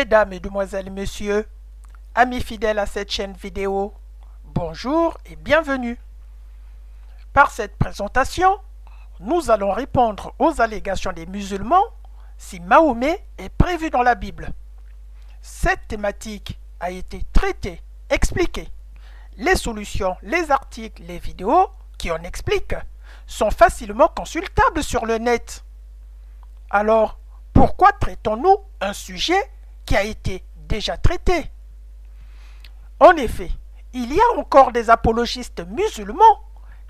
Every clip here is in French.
Mesdames, Mesdemoiselles, Messieurs, amis fidèles à cette chaîne vidéo, bonjour et bienvenue. Par cette présentation, nous allons répondre aux allégations des musulmans si Mahomet est prévu dans la Bible. Cette thématique a été traitée, expliquée. Les solutions, les articles, les vidéos qui en expliquent sont facilement consultables sur le net. Alors, pourquoi traitons-nous un sujet qui a été déjà traité? En effet, il y a encore des apologistes musulmans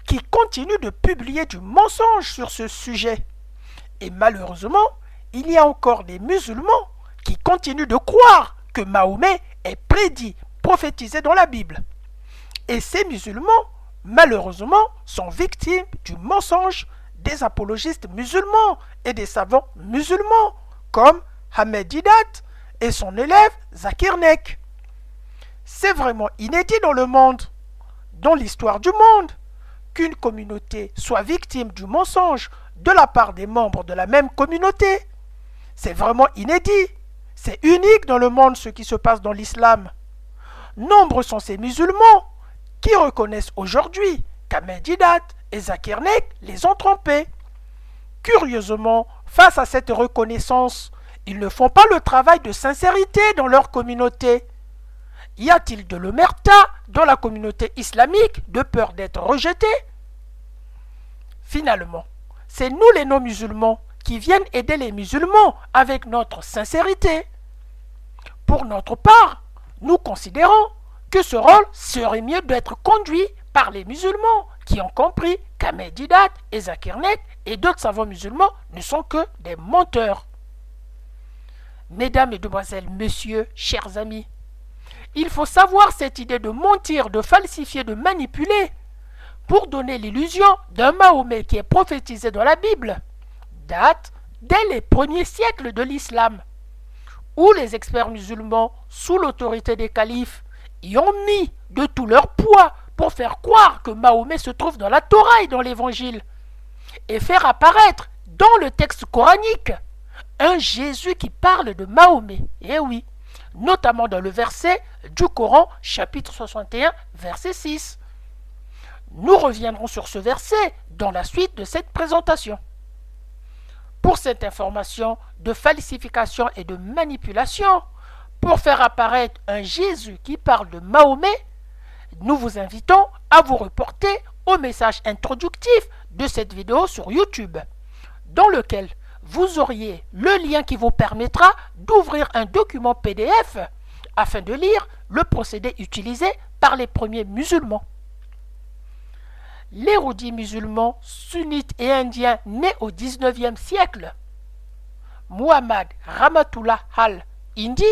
qui continuent de publier du mensonge sur ce sujet. Et malheureusement, il y a encore des musulmans qui continuent de croire que Mahomet est prédit, prophétisé dans la Bible. Et ces musulmans, malheureusement, sont victimes du mensonge des apologistes musulmans et des savants musulmans, comme Ahmed Didat et son élève Zakir Naik. C'est vraiment inédit dans le monde, dans l'histoire du monde, qu'une communauté soit victime du mensonge de la part des membres de la même communauté. C'est vraiment inédit. C'est unique dans le monde ce qui se passe dans l'islam. Nombreux sont ces musulmans qui reconnaissent aujourd'hui qu'Ahmed Didat et Zakir Naik les ont trompés. Curieusement, face à cette reconnaissance, ils ne font pas le travail de sincérité dans leur communauté. Y a-t-il de l'omerta dans la communauté islamique de peur d'être rejetés? Finalement, c'est nous les non-musulmans qui viennent aider les musulmans avec notre sincérité. Pour notre part, nous considérons que ce rôle serait mieux d'être conduit par les musulmans qui ont compris qu'Ahmed Didat et Zakir Naik et d'autres savants musulmans ne sont que des menteurs. Mesdames, Mesdemoiselles, Messieurs, chers amis, il faut savoir cette idée de mentir, de falsifier, de manipuler pour donner l'illusion d'un Mahomet qui est prophétisé dans la Bible date dès les premiers siècles de l'islam, où les experts musulmans, sous l'autorité des califes, y ont mis de tout leur poids pour faire croire que Mahomet se trouve dans la Torah et dans l'Évangile, et faire apparaître dans le texte coranique un Jésus qui parle de Mahomet. Eh oui, notamment dans le verset du Coran, chapitre 61, verset 6. Nous reviendrons sur ce verset dans la suite de cette présentation. Pour cette information de falsification et de manipulation, pour faire apparaître un Jésus qui parle de Mahomet, nous vous invitons à vous reporter au message introductif de cette vidéo sur YouTube, dans lequel vous auriez le lien qui vous permettra d'ouvrir un document PDF afin de lire le procédé utilisé par les premiers musulmans. L'érudit musulman sunnite et indien né au XIXe siècle, Muhammad Rahmatullah al-Hindi,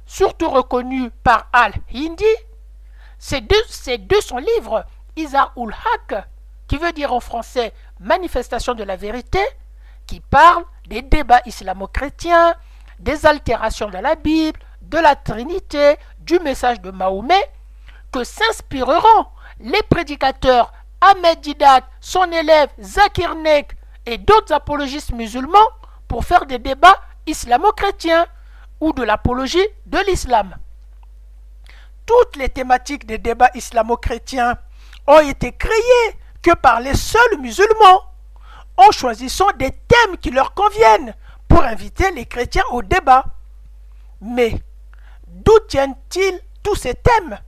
surtout reconnu par al-Hindi, c'est de son livre Izahul Haq, qui veut dire en français Manifestation de la vérité, qui parle des débats islamo-chrétiens, des altérations de la Bible, de la Trinité, du message de Mahomet, que s'inspireront les prédicateurs Ahmed Didat, son élève Zakir Naik et d'autres apologistes musulmans pour faire des débats islamo-chrétiens ou de l'apologie de l'islam. Toutes les thématiques des débats islamo-chrétiens ont été créées que par les seuls musulmans, en choisissant des thèmes qui leur conviennent pour inviter les chrétiens au débat. Mais d'où tiennent-ils tous ces thèmes?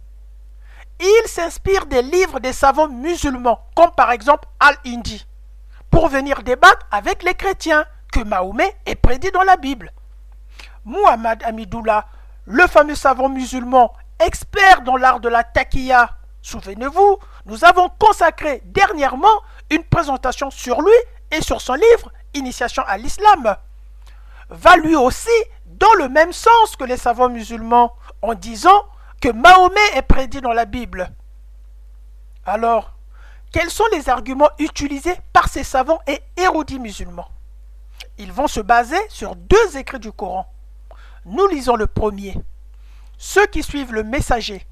Ils s'inspirent des livres des savants musulmans, comme par exemple Al-Hindi, pour venir débattre avec les chrétiens que Mahomet est prédit dans la Bible. Muhammad Hamidullah, le fameux savant musulman, expert dans l'art de la taqiyya, souvenez-vous, nous avons consacré dernièrement une présentation sur lui et sur son livre Initiation à l'islam, va lui aussi dans le même sens que les savants musulmans en disant que Mahomet est prédit dans la Bible. Alors, quels sont les arguments utilisés par ces savants et érudits musulmans? Ils vont se baser sur deux écrits du Coran. Nous lisons le premier. Ceux qui suivent le messager,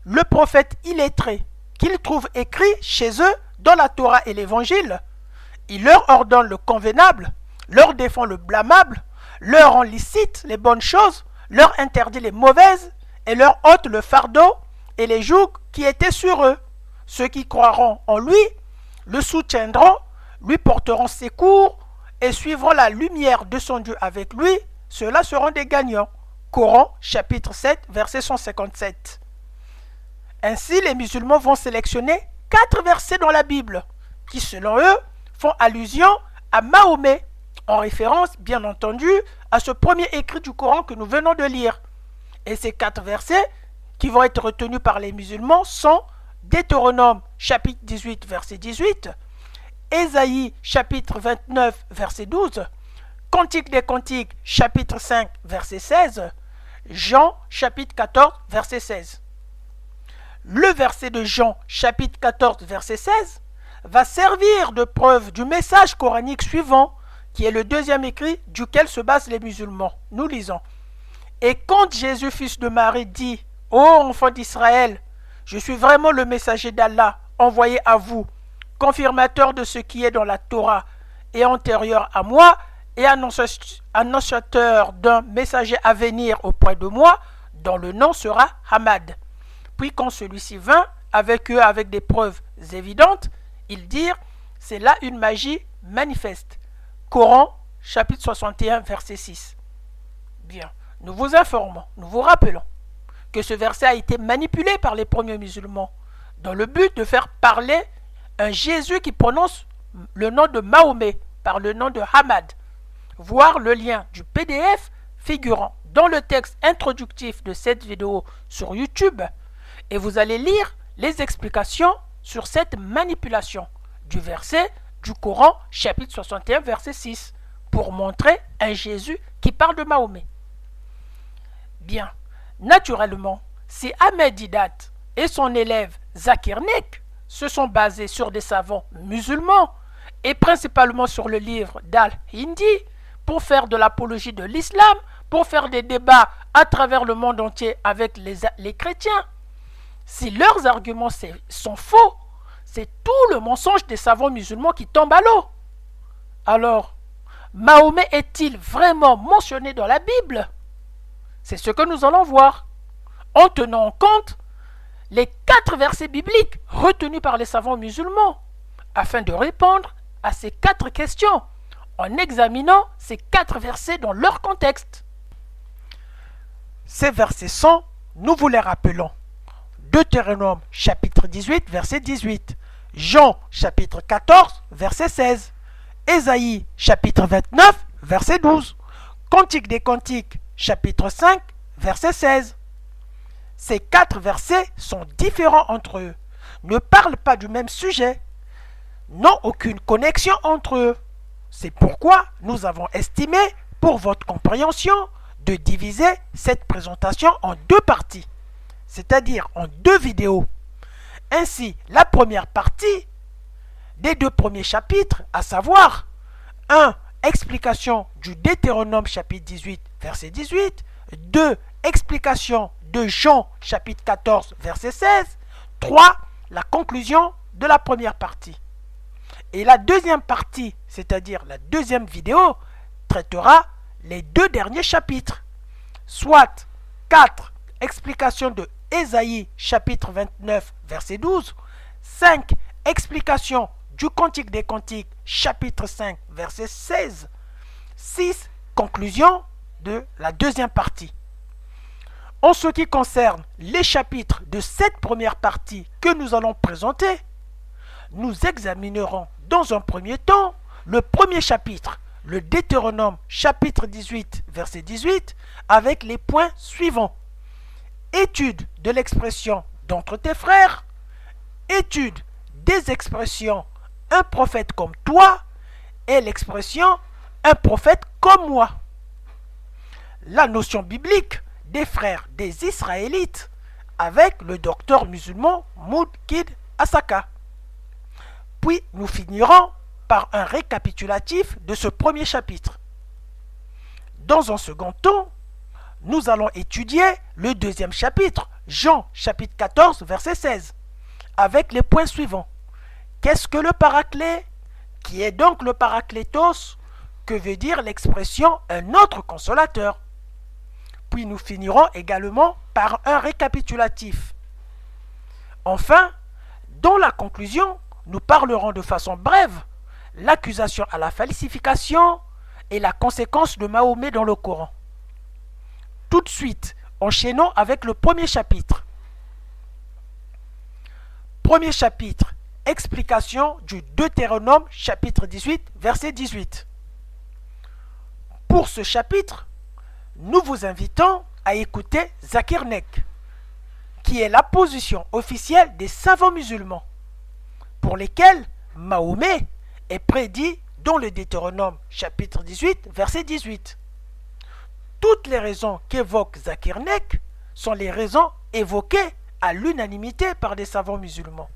le prophète illettré, qu'ils trouvent écrit chez eux dans la Torah et l'Évangile, il leur ordonne le convenable, leur défend le blâmable, leur rend licite les bonnes choses, leur interdit les mauvaises et leur ôte le fardeau et les jougs qui étaient sur eux. Ceux qui croiront en lui le soutiendront, lui porteront secours et suivront la lumière de son Dieu avec lui. Ceux-là seront des gagnants. Coran, chapitre 7, verset 157. Ainsi, les musulmans vont sélectionner 4 versets dans la Bible qui, selon eux, font allusion à Mahomet, en référence, bien entendu, à ce premier écrit du Coran que nous venons de lire. Et ces 4 versets qui vont être retenus par les musulmans sont Deutéronome, chapitre 18, verset 18, Ésaïe, chapitre 29, verset 12, Cantique des Cantiques, chapitre 5, verset 16, Jean, chapitre 14, verset 16. Le verset de Jean, chapitre 14, verset 16, va servir de preuve du message coranique suivant, qui est le deuxième écrit duquel se basent les musulmans. Nous lisons. Et quand Jésus, fils de Marie, dit « Ô enfants d'Israël, je suis vraiment le messager d'Allah, envoyé à vous, confirmateur de ce qui est dans la Torah et antérieur à moi, et annonciateur d'un messager à venir auprès de moi, dont le nom sera Ahmad. » Puis quand celui-ci vint avec eux avec des preuves évidentes, ils dirent « C'est là une magie manifeste. » Coran, chapitre 61, verset 6. Bien, nous vous informons, nous vous rappelons que ce verset a été manipulé par les premiers musulmans dans le but de faire parler un Jésus qui prononce le nom de Mahomet par le nom de Ahmad. Voir le lien du PDF figurant dans le texte introductif de cette vidéo sur YouTube et vous allez lire les explications sur cette manipulation du verset du Coran chapitre 61 verset 6 pour montrer un Jésus qui parle de Mahomet. Bien, naturellement, si Ahmed Didat et son élève Zakir Nek se sont basés sur des savants musulmans et principalement sur le livre d'Al-Hindi pour faire de l'apologie de l'islam, pour faire des débats à travers le monde entier avec les chrétiens, si leurs arguments sont faux, c'est tout le mensonge des savants musulmans qui tombe à l'eau. Alors, Mahomet est-il vraiment mentionné dans la Bible? C'est ce que nous allons voir, en tenant en compte les 4 versets bibliques retenus par les savants musulmans, afin de répondre à ces 4 questions, en examinant ces 4 versets dans leur contexte. Ces versets sont, nous vous les rappelons, Deutéronome chapitre 18, verset 18, Jean chapitre 14, verset 16, Ésaïe chapitre 29, verset 12, Cantique des Cantiques chapitre 5, verset 16. Ces 4 versets sont différents entre eux, ne parlent pas du même sujet, n'ont aucune connexion entre eux. C'est pourquoi nous avons estimé, pour votre compréhension, de diviser cette présentation en 2 parties, c'est-à-dire en 2 vidéos. Ainsi, la première partie des 2 premiers chapitres, à savoir 1. Explication du Deutéronome chapitre 18, verset 18, 2. Explication de Jean chapitre 14, verset 16, 3. La conclusion de la première partie. Et la deuxième partie, c'est-à-dire la deuxième vidéo, traitera les 2 derniers chapitres, soit 4. Explication de Ésaïe chapitre 29, verset 12, 5. Explication du Cantique des Cantiques chapitre 5, verset 16, 6. Conclusion de la deuxième partie. En ce qui concerne les chapitres de cette première partie que nous allons présenter, nous examinerons dans un premier temps le premier chapitre, le Deutéronome chapitre 18, verset 18, avec les points suivants. Étude de l'expression d'entre tes frères, étude des expressions un prophète comme toi et l'expression un prophète comme moi. La notion biblique des frères des Israélites avec le docteur musulman Moudkid Asaka. Puis nous finirons par un récapitulatif de ce premier chapitre. Dans un second temps, nous allons étudier le deuxième chapitre, Jean chapitre 14, verset 16, avec les points suivants. Qu'est-ce que le paraclet? Qui est donc le paraclétos? Que veut dire l'expression un autre consolateur? puis nous finirons également par un récapitulatif. Enfin, dans la conclusion, nous parlerons de façon brève l'accusation à la falsification et la conséquence de Mahomet dans le Coran. Tout de suite, enchaînons avec le premier chapitre. Premier chapitre, explication du Deutéronome chapitre 18, verset 18. Pour ce chapitre, nous vous invitons à écouter Zakir Nek, qui est la position officielle des savants musulmans, pour lesquels Mahomet est prédit dans le Deutéronome chapitre 18, verset 18. Toutes les raisons qu'évoque Zakir Nek sont les raisons évoquées à l'unanimité par des savants musulmans.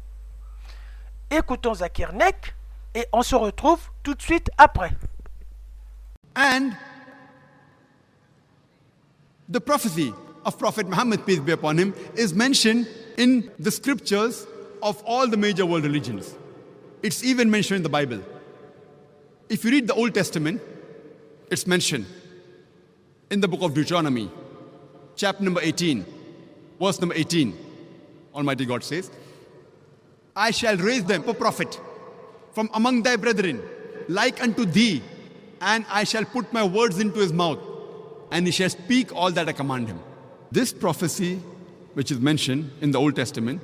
Écoutons Zakir Nek et on se retrouve tout de suite après. And the prophecy of Prophet Muhammad, peace be upon him, is mentioned in the scriptures of all the major world religions. It's even mentioned in the Bible. If you read the Old Testament, it's mentioned in the book of Deuteronomy, chapter number 18, verse number 18. Almighty God says, I shall raise them a prophet from among thy brethren, like unto thee, and I shall put my words into his mouth, and he shall speak all that I command him. This prophecy, which is mentioned in the Old Testament,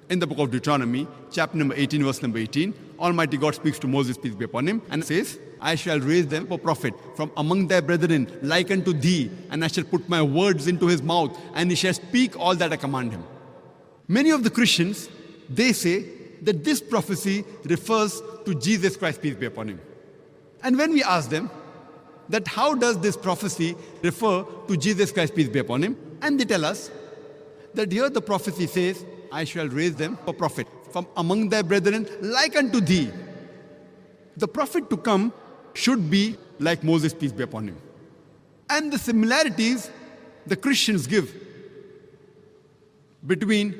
in the book of Deuteronomy, chapter number 18, verse number 18, Almighty God speaks to Moses, peace be upon him, and says, I shall raise them a prophet from among thy brethren, like unto thee, and I shall put my words into his mouth, and he shall speak all that I command him. Many of the Christians, they say that this prophecy refers to Jesus Christ, peace be upon him. And when we ask them that how does this prophecy refer to Jesus Christ, peace be upon him, and they tell us that here the prophecy says, I shall raise them a prophet from among thy brethren, like unto thee. The prophet to come should be like Moses, peace be upon him. And the similarities the Christians give between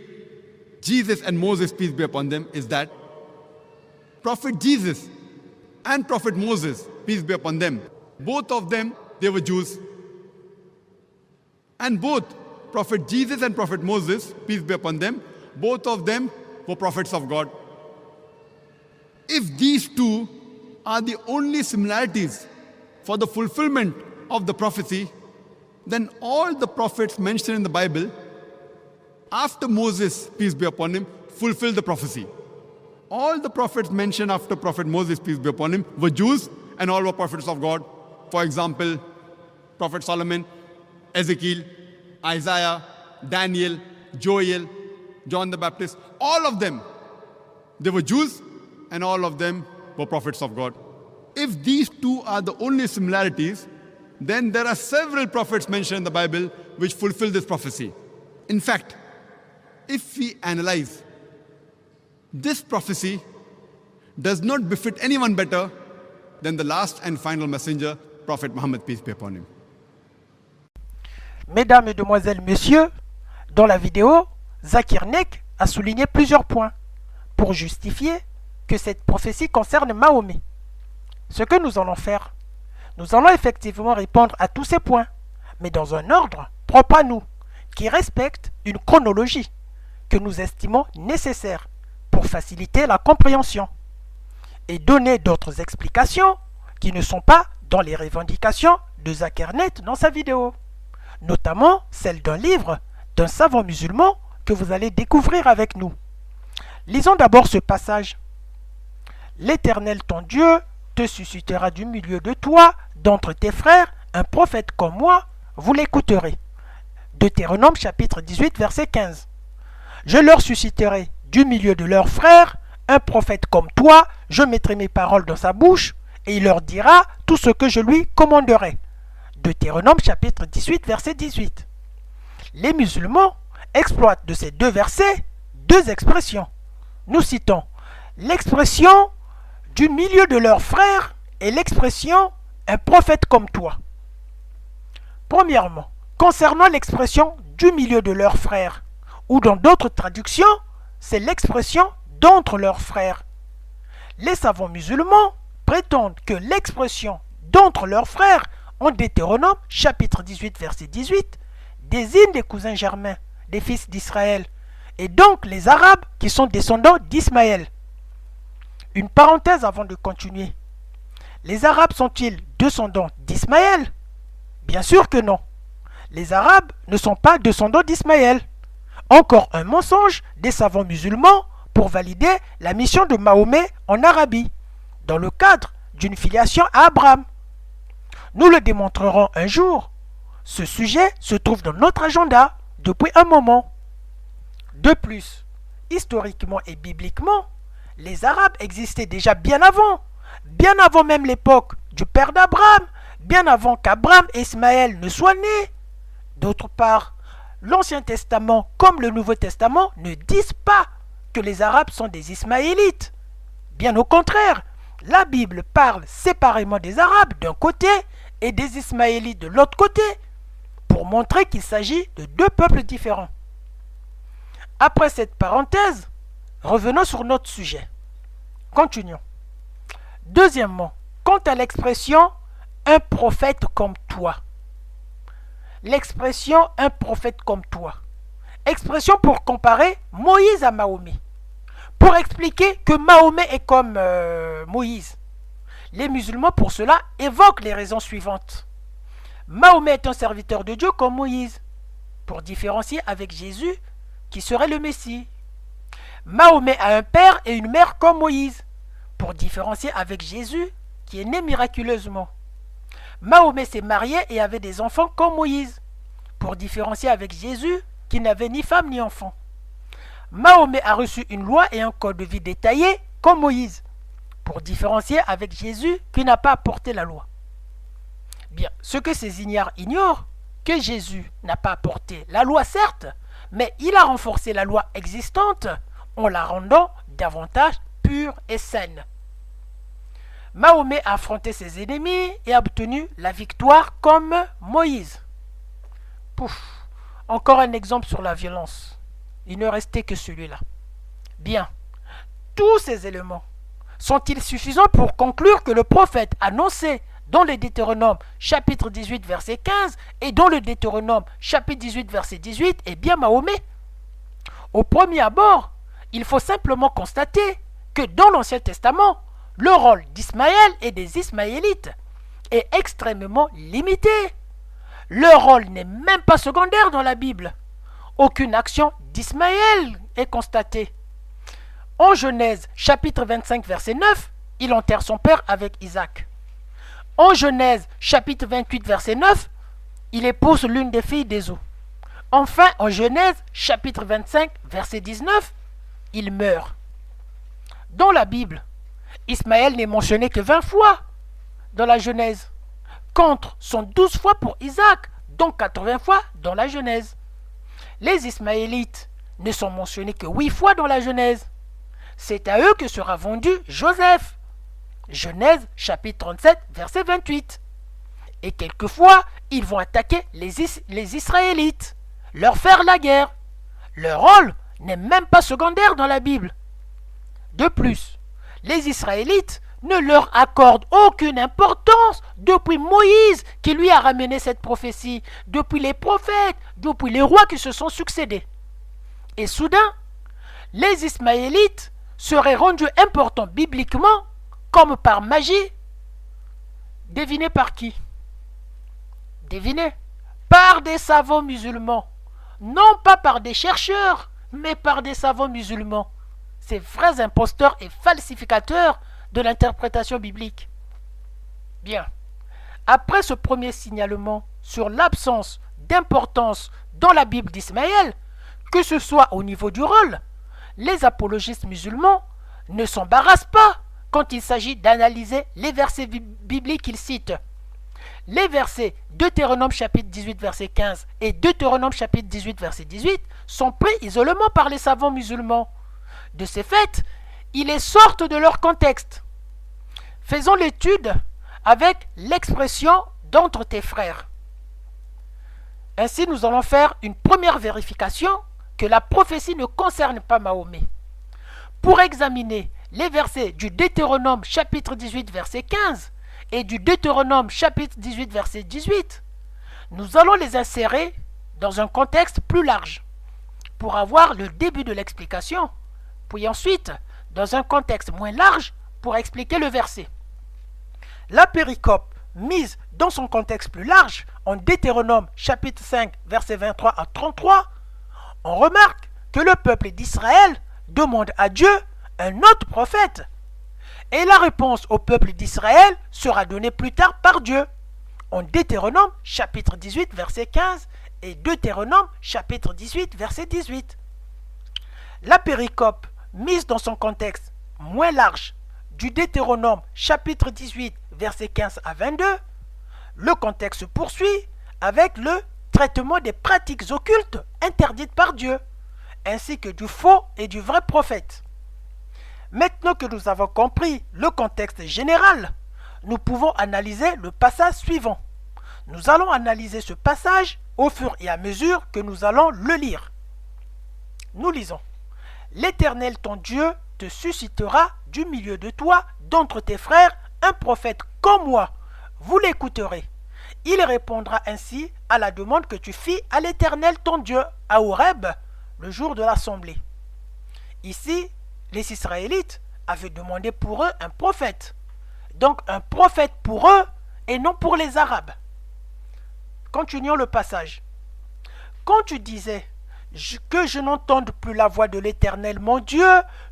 Jesus and Moses, peace be upon them, is that Prophet Jesus and Prophet Moses, peace be upon them, both of them, they were Jews. And both Prophet Jesus and Prophet Moses, peace be upon them, both of them were prophets of God. If these two are the only similarities for the fulfillment of the prophecy, then all the prophets mentioned in the Bible after Moses, peace be upon him, fulfilled the prophecy. All the prophets mentioned after Prophet Moses, peace be upon him, were Jews and all were prophets of God. For example, Prophet Solomon, Ezekiel, Isaiah, Daniel, Joel, John the Baptist, all of them, they were Jews and all of them were prophets of God. If these two are the only similarities, then there are several prophets mentioned in the Bible which fulfill this prophecy. In fact, if we analyze, this prophecy does not befit anyone better than the last and final messenger, Prophet Muhammad, peace be upon him. Mesdames, Mesdemoiselles, Messieurs, dans la vidéo, Zakir Nek a souligné plusieurs points pour justifier que cette prophétie concerne Mahomet. Ce que nous allons faire, nous allons effectivement répondre à tous ces points, mais dans un ordre propre à nous, qui respecte une chronologie que nous estimons nécessaire pour faciliter la compréhension et donner d'autres explications qui ne sont pas dans les revendications de Zakir Nek dans sa vidéo, notamment celle d'un livre d'un savant musulman que vous allez découvrir avec nous. Lisons d'abord ce passage. L'Éternel ton Dieu te suscitera du milieu de toi, d'entre tes frères, un prophète comme moi, vous l'écouterez. Deutéronome chapitre 18, verset 15. Je leur susciterai du milieu de leurs frères un prophète comme toi, je mettrai mes paroles dans sa bouche, et il leur dira tout ce que je lui commanderai. Deutéronome chapitre 18, verset 18. Les musulmans exploitent de ces deux versets deux expressions. Nous citons l'expression du milieu de leurs frères et l'expression un prophète comme toi. Premièrement, concernant l'expression du milieu de leurs frères, ou dans d'autres traductions, c'est l'expression d'entre leurs frères. Les savants musulmans prétendent que l'expression d'entre leurs frères en Deutéronome chapitre 18 verset 18 désigne les cousins germains des fils d'Israël, et donc les Arabes qui sont descendants d'Ismaël. Une parenthèse avant de continuer. Les Arabes sont-ils descendants d'Ismaël? Bien sûr que non. Les Arabes ne sont pas descendants d'Ismaël. Encore un mensonge des savants musulmans pour valider la mission de Mahomet en Arabie, dans le cadre d'une filiation à Abraham. Nous le démontrerons un jour. Ce sujet se trouve dans notre agenda depuis un moment. De plus, historiquement et bibliquement, les Arabes existaient déjà bien avant même l'époque du père d'Abraham, bien avant qu'Abraham et Ismaël ne soient nés. D'autre part, l'Ancien Testament comme le Nouveau Testament ne disent pas que les Arabes sont des Ismaélites. Bien au contraire, la Bible parle séparément des Arabes d'un côté et des Ismaélites de l'autre côté, pour montrer qu'il s'agit de deux peuples différents. Après cette parenthèse, revenons sur notre sujet. Continuons. Deuxièmement, quant à l'expression « un prophète comme toi ». L'expression « un prophète comme toi ». Expression pour comparer Moïse à Mahomet. Pour expliquer que Mahomet est comme Moïse. Les musulmans pour cela évoquent les raisons suivantes. Mahomet est un serviteur de Dieu comme Moïse, pour différencier avec Jésus qui serait le Messie. Mahomet a un père et une mère comme Moïse, pour différencier avec Jésus qui est né miraculeusement. Mahomet s'est marié et avait des enfants comme Moïse, pour différencier avec Jésus qui n'avait ni femme ni enfant. Mahomet a reçu une loi et un code de vie détaillé comme Moïse, pour différencier avec Jésus qui n'a pas apporté la loi. Bien, ce que ces ignares ignorent, que Jésus n'a pas apporté la loi certes, mais il a renforcé la loi existante en la rendant davantage pure et saine. Mahomet a affronté ses ennemis et a obtenu la victoire comme Moïse. Pouf, encore un exemple sur la violence. Il ne restait que celui-là. Bien, tous ces éléments sont-ils suffisants pour conclure que le prophète annoncé dans le Deutéronome chapitre 18 verset 15 et dans le Deutéronome chapitre 18 verset 18 est bien Mahomet? Au premier abord, il faut simplement constater que dans l'Ancien Testament, le rôle d'Ismaël et des Ismaélites est extrêmement limité. Leur rôle n'est même pas secondaire dans la Bible. Aucune action d'Ismaël est constatée. En Genèse chapitre 25 verset 9, il enterre son père avec Isaac. En Genèse chapitre 28 verset 9, il épouse l'une des filles d'Ésaü. Enfin, en Genèse chapitre 25 verset 19, il meurt. Dans la Bible, Ismaël n'est mentionné que 20 fois dans la Genèse, contre 112 fois pour Isaac, dont 80 fois dans la Genèse. Les Ismaélites ne sont mentionnés que 8 fois dans la Genèse. C'est à eux que sera vendu Joseph. Genèse chapitre 37 verset 28. Et quelquefois, ils vont attaquer les Israélites, leur faire la guerre. Leur rôle n'est même pas secondaire dans la Bible. De plus, les Israélites ne leur accordent aucune importance depuis Moïse qui lui a ramené cette prophétie, depuis les prophètes, depuis les rois qui se sont succédés. Et soudain, les Ismaélites seraient rendus importants bibliquement comme par magie. Devinez par qui? Devinez? Par des savants musulmans. Non pas par des chercheurs, mais par des savants musulmans. Ces vrais imposteurs et falsificateurs de l'interprétation biblique. Bien. Après ce premier signalement sur l'absence d'importance dans la Bible d'Ismaël, que ce soit au niveau du rôle, les apologistes musulmans ne s'embarrassent pas quand il s'agit d'analyser les versets bibliques qu'ils citent. Les versets Deutéronome chapitre 18 verset 15 et Deutéronome chapitre 18 verset 18 sont pris isolément par les savants musulmans. De ces faits, ils les sortent de leur contexte. Faisons l'étude avec l'expression d'entre tes frères. Ainsi, nous allons faire une première vérification que la prophétie ne concerne pas Mahomet. Pour examiner les versets du Deutéronome chapitre 18 verset 15 et du Deutéronome chapitre 18 verset 18, nous allons les insérer dans un contexte plus large, pour avoir le début de l'explication, puis ensuite, dans un contexte moins large, pour expliquer le verset. La péricope mise dans son contexte plus large, en Deutéronome chapitre 5, versets 23 à 33, on remarque que le peuple d'Israël demande à Dieu un autre prophète. Et la réponse au peuple d'Israël sera donnée plus tard par Dieu, en Deutéronome chapitre 18, verset 15 et Deutéronome chapitre 18, verset 18. La péricope mise dans son contexte moins large du Deutéronome chapitre 18, verset 15 à 22, le contexte se poursuit avec le traitement des pratiques occultes interdites par Dieu, ainsi que du faux et du vrai prophète. Maintenant que nous avons compris le contexte général, nous pouvons analyser le passage suivant. Nous allons analyser ce passage au fur et à mesure que nous allons le lire. Nous lisons. L'Éternel ton Dieu te suscitera du milieu de toi, d'entre tes frères, un prophète comme moi. Vous l'écouterez. Il répondra ainsi à la demande que tu fis à l'Éternel ton Dieu, à Horeb, le jour de l'assemblée. Ici, les Israélites avaient demandé pour eux un prophète. Donc un prophète pour eux et non pour les Arabes. Continuons le passage. Quand tu disais que je n'entende plus la voix de l'Éternel mon Dieu,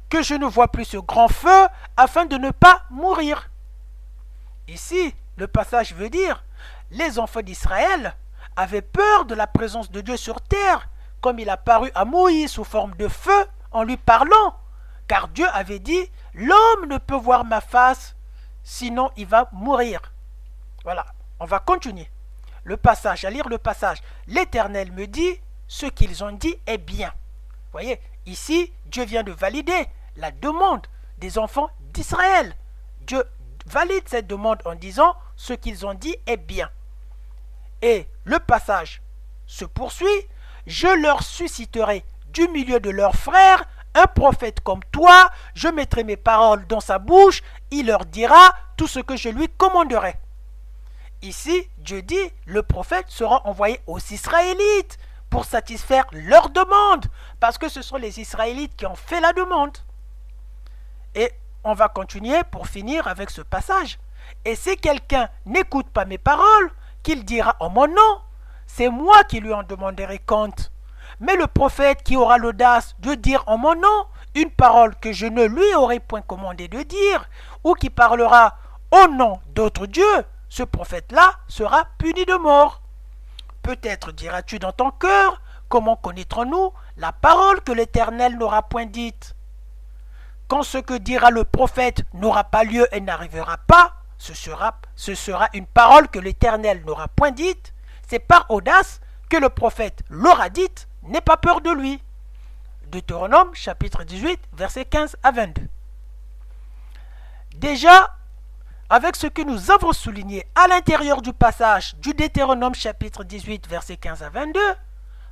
que je ne vois plus ce grand feu, afin de ne pas mourir. Ici, le passage veut dire, les enfants d'Israël avaient peur de la présence de Dieu sur terre, comme il apparut à Moïse sous forme de feu en lui parlant, car Dieu avait dit, l'homme ne peut voir ma face, sinon il va mourir. Voilà, on va continuer. Le passage, à lire le passage. L'Éternel me dit, ce qu'ils ont dit est bien. Vous voyez, ici, Dieu vient de valider la demande des enfants d'Israël. Dieu valide cette demande en disant, ce qu'ils ont dit est bien. Et le passage se poursuit, je leur susciterai du milieu de leurs frères un prophète comme toi, je mettrai mes paroles dans sa bouche, il leur dira tout ce que je lui commanderai. Ici, Dieu dit, le prophète sera envoyé aux Israélites pour satisfaire leur demande, parce que ce sont les Israélites qui ont fait la demande. Et on va continuer pour finir avec ce passage. Et si quelqu'un n'écoute pas mes paroles, qu'il dira en mon nom, c'est moi qui lui en demanderai compte. Mais le prophète qui aura l'audace de dire en mon nom une parole que je ne lui aurai point commandé de dire, ou qui parlera au nom d'autres dieux, ce prophète-là sera puni de mort. Peut-être diras-tu dans ton cœur, comment connaîtrons-nous la parole que l'Éternel n'aura point dite? Quand ce que dira le prophète n'aura pas lieu et n'arrivera pas, ce sera une parole que l'Éternel n'aura point dite. C'est par audace que le prophète l'aura dite, n'aie pas peur de lui. Deutéronome chapitre 18, versets 15 à 22. Déjà, avec ce que nous avons souligné à l'intérieur du passage du Deutéronome chapitre 18, versets 15 à 22,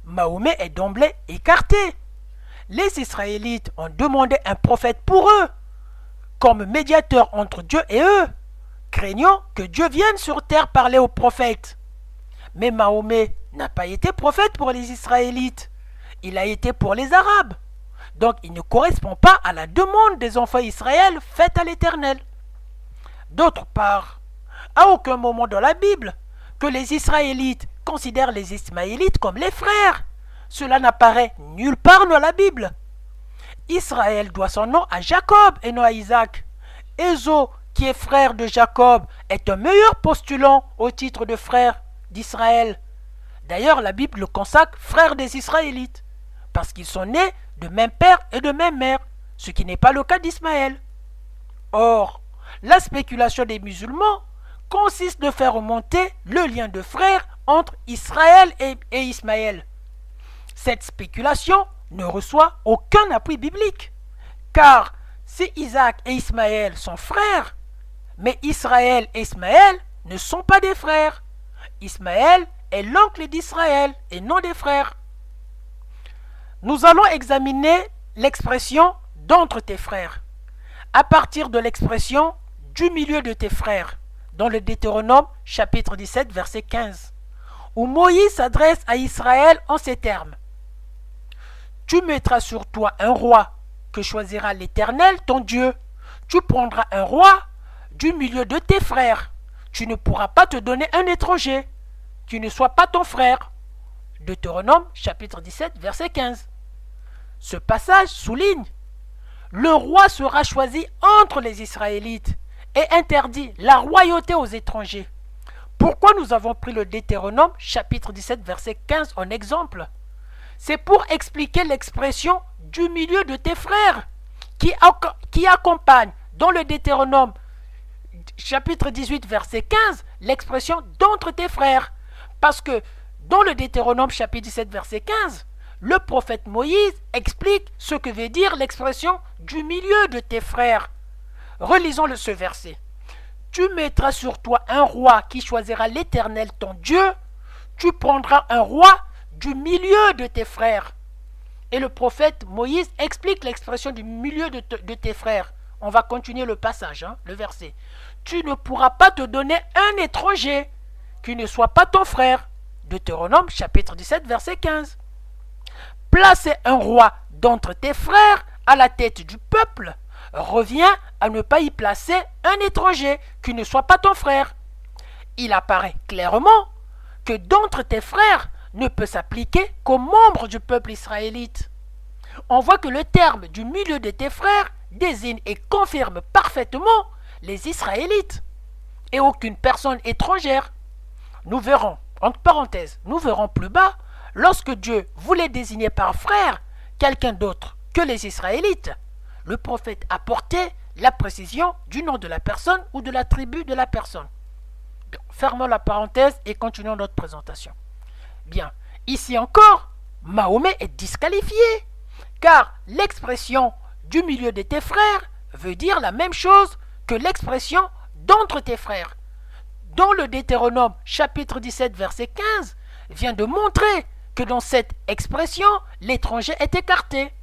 Mahomet est d'emblée écarté. Les Israélites ont demandé un prophète pour eux, comme médiateur entre Dieu et eux, craignant que Dieu vienne sur terre parler aux prophètes. Mais Mahomet n'a pas été prophète pour les Israélites, il a été pour les Arabes. Donc il ne correspond pas à la demande des enfants d'Israël faite à l'Éternel. D'autre part, à aucun moment dans la Bible que les Israélites considèrent les Ismaélites comme les frères. Cela n'apparaît nulle part dans la Bible. Israël doit son nom à Jacob et non à Isaac. Ésaü, qui est frère de Jacob, est un meilleur postulant au titre de frère d'Israël. D'ailleurs, la Bible le consacre frère des Israélites, parce qu'ils sont nés de même père et de même mère, ce qui n'est pas le cas d'Ismaël. Or, la spéculation des musulmans consiste de faire remonter le lien de frère entre Israël et Ismaël. Cette spéculation ne reçoit aucun appui biblique, car si Isaac et Ismaël sont frères, mais Israël et Ismaël ne sont pas des frères. Ismaël est l'oncle d'Israël et non des frères. Nous allons examiner l'expression d'entre tes frères, à partir de l'expression du milieu de tes frères, dans le Deutéronome chapitre 17, verset 15. où Moïse s'adresse à Israël en ces termes. Tu mettras sur toi un roi que choisira l'Éternel, ton Dieu. Tu prendras un roi du milieu de tes frères. Tu ne pourras pas te donner un étranger qui ne soit pas ton frère. Deutéronome chapitre 17, verset 15. Ce passage souligne: le roi sera choisi entre les Israélites et interdit la royauté aux étrangers. Pourquoi nous avons pris le Deutéronome chapitre 17, verset 15 en exemple? C'est pour expliquer l'expression du milieu de tes frères qui accompagne dans le Deutéronome chapitre 18 verset 15 l'expression d'entre tes frères. Parce que dans le Deutéronome chapitre 17 verset 15, le prophète Moïse explique ce que veut dire l'expression du milieu de tes frères. Relisons ce verset. Tu mettras sur toi un roi qui choisira l'Éternel ton Dieu. Tu prendras un roi du milieu de tes frères. Et le prophète Moïse explique l'expression du milieu de tes frères. On va continuer le passage, le verset. Tu ne pourras pas te donner un étranger qui ne soit pas ton frère. Deutéronome chapitre 17 verset 15. Placer un roi d'entre tes frères à la tête du peuple revient à ne pas y placer un étranger qui ne soit pas ton frère. Il apparaît clairement que d'entre tes frères ne peut s'appliquer qu'aux membres du peuple israélite. On voit que le terme du milieu de tes frères désigne et confirme parfaitement les Israélites et aucune personne étrangère. Nous verrons, entre parenthèses, nous verrons plus bas, lorsque Dieu voulait désigner par frère quelqu'un d'autre que les Israélites, le prophète apportait la précision du nom de la personne ou de la tribu de la personne. Fermons la parenthèse et continuons notre présentation. Bien, ici encore, Mahomet est disqualifié, car l'expression du milieu de tes frères veut dire la même chose que l'expression d'entre tes frères. Dans le Deutéronome chapitre 17 verset 15 vient de montrer que dans cette expression, l'étranger est écarté.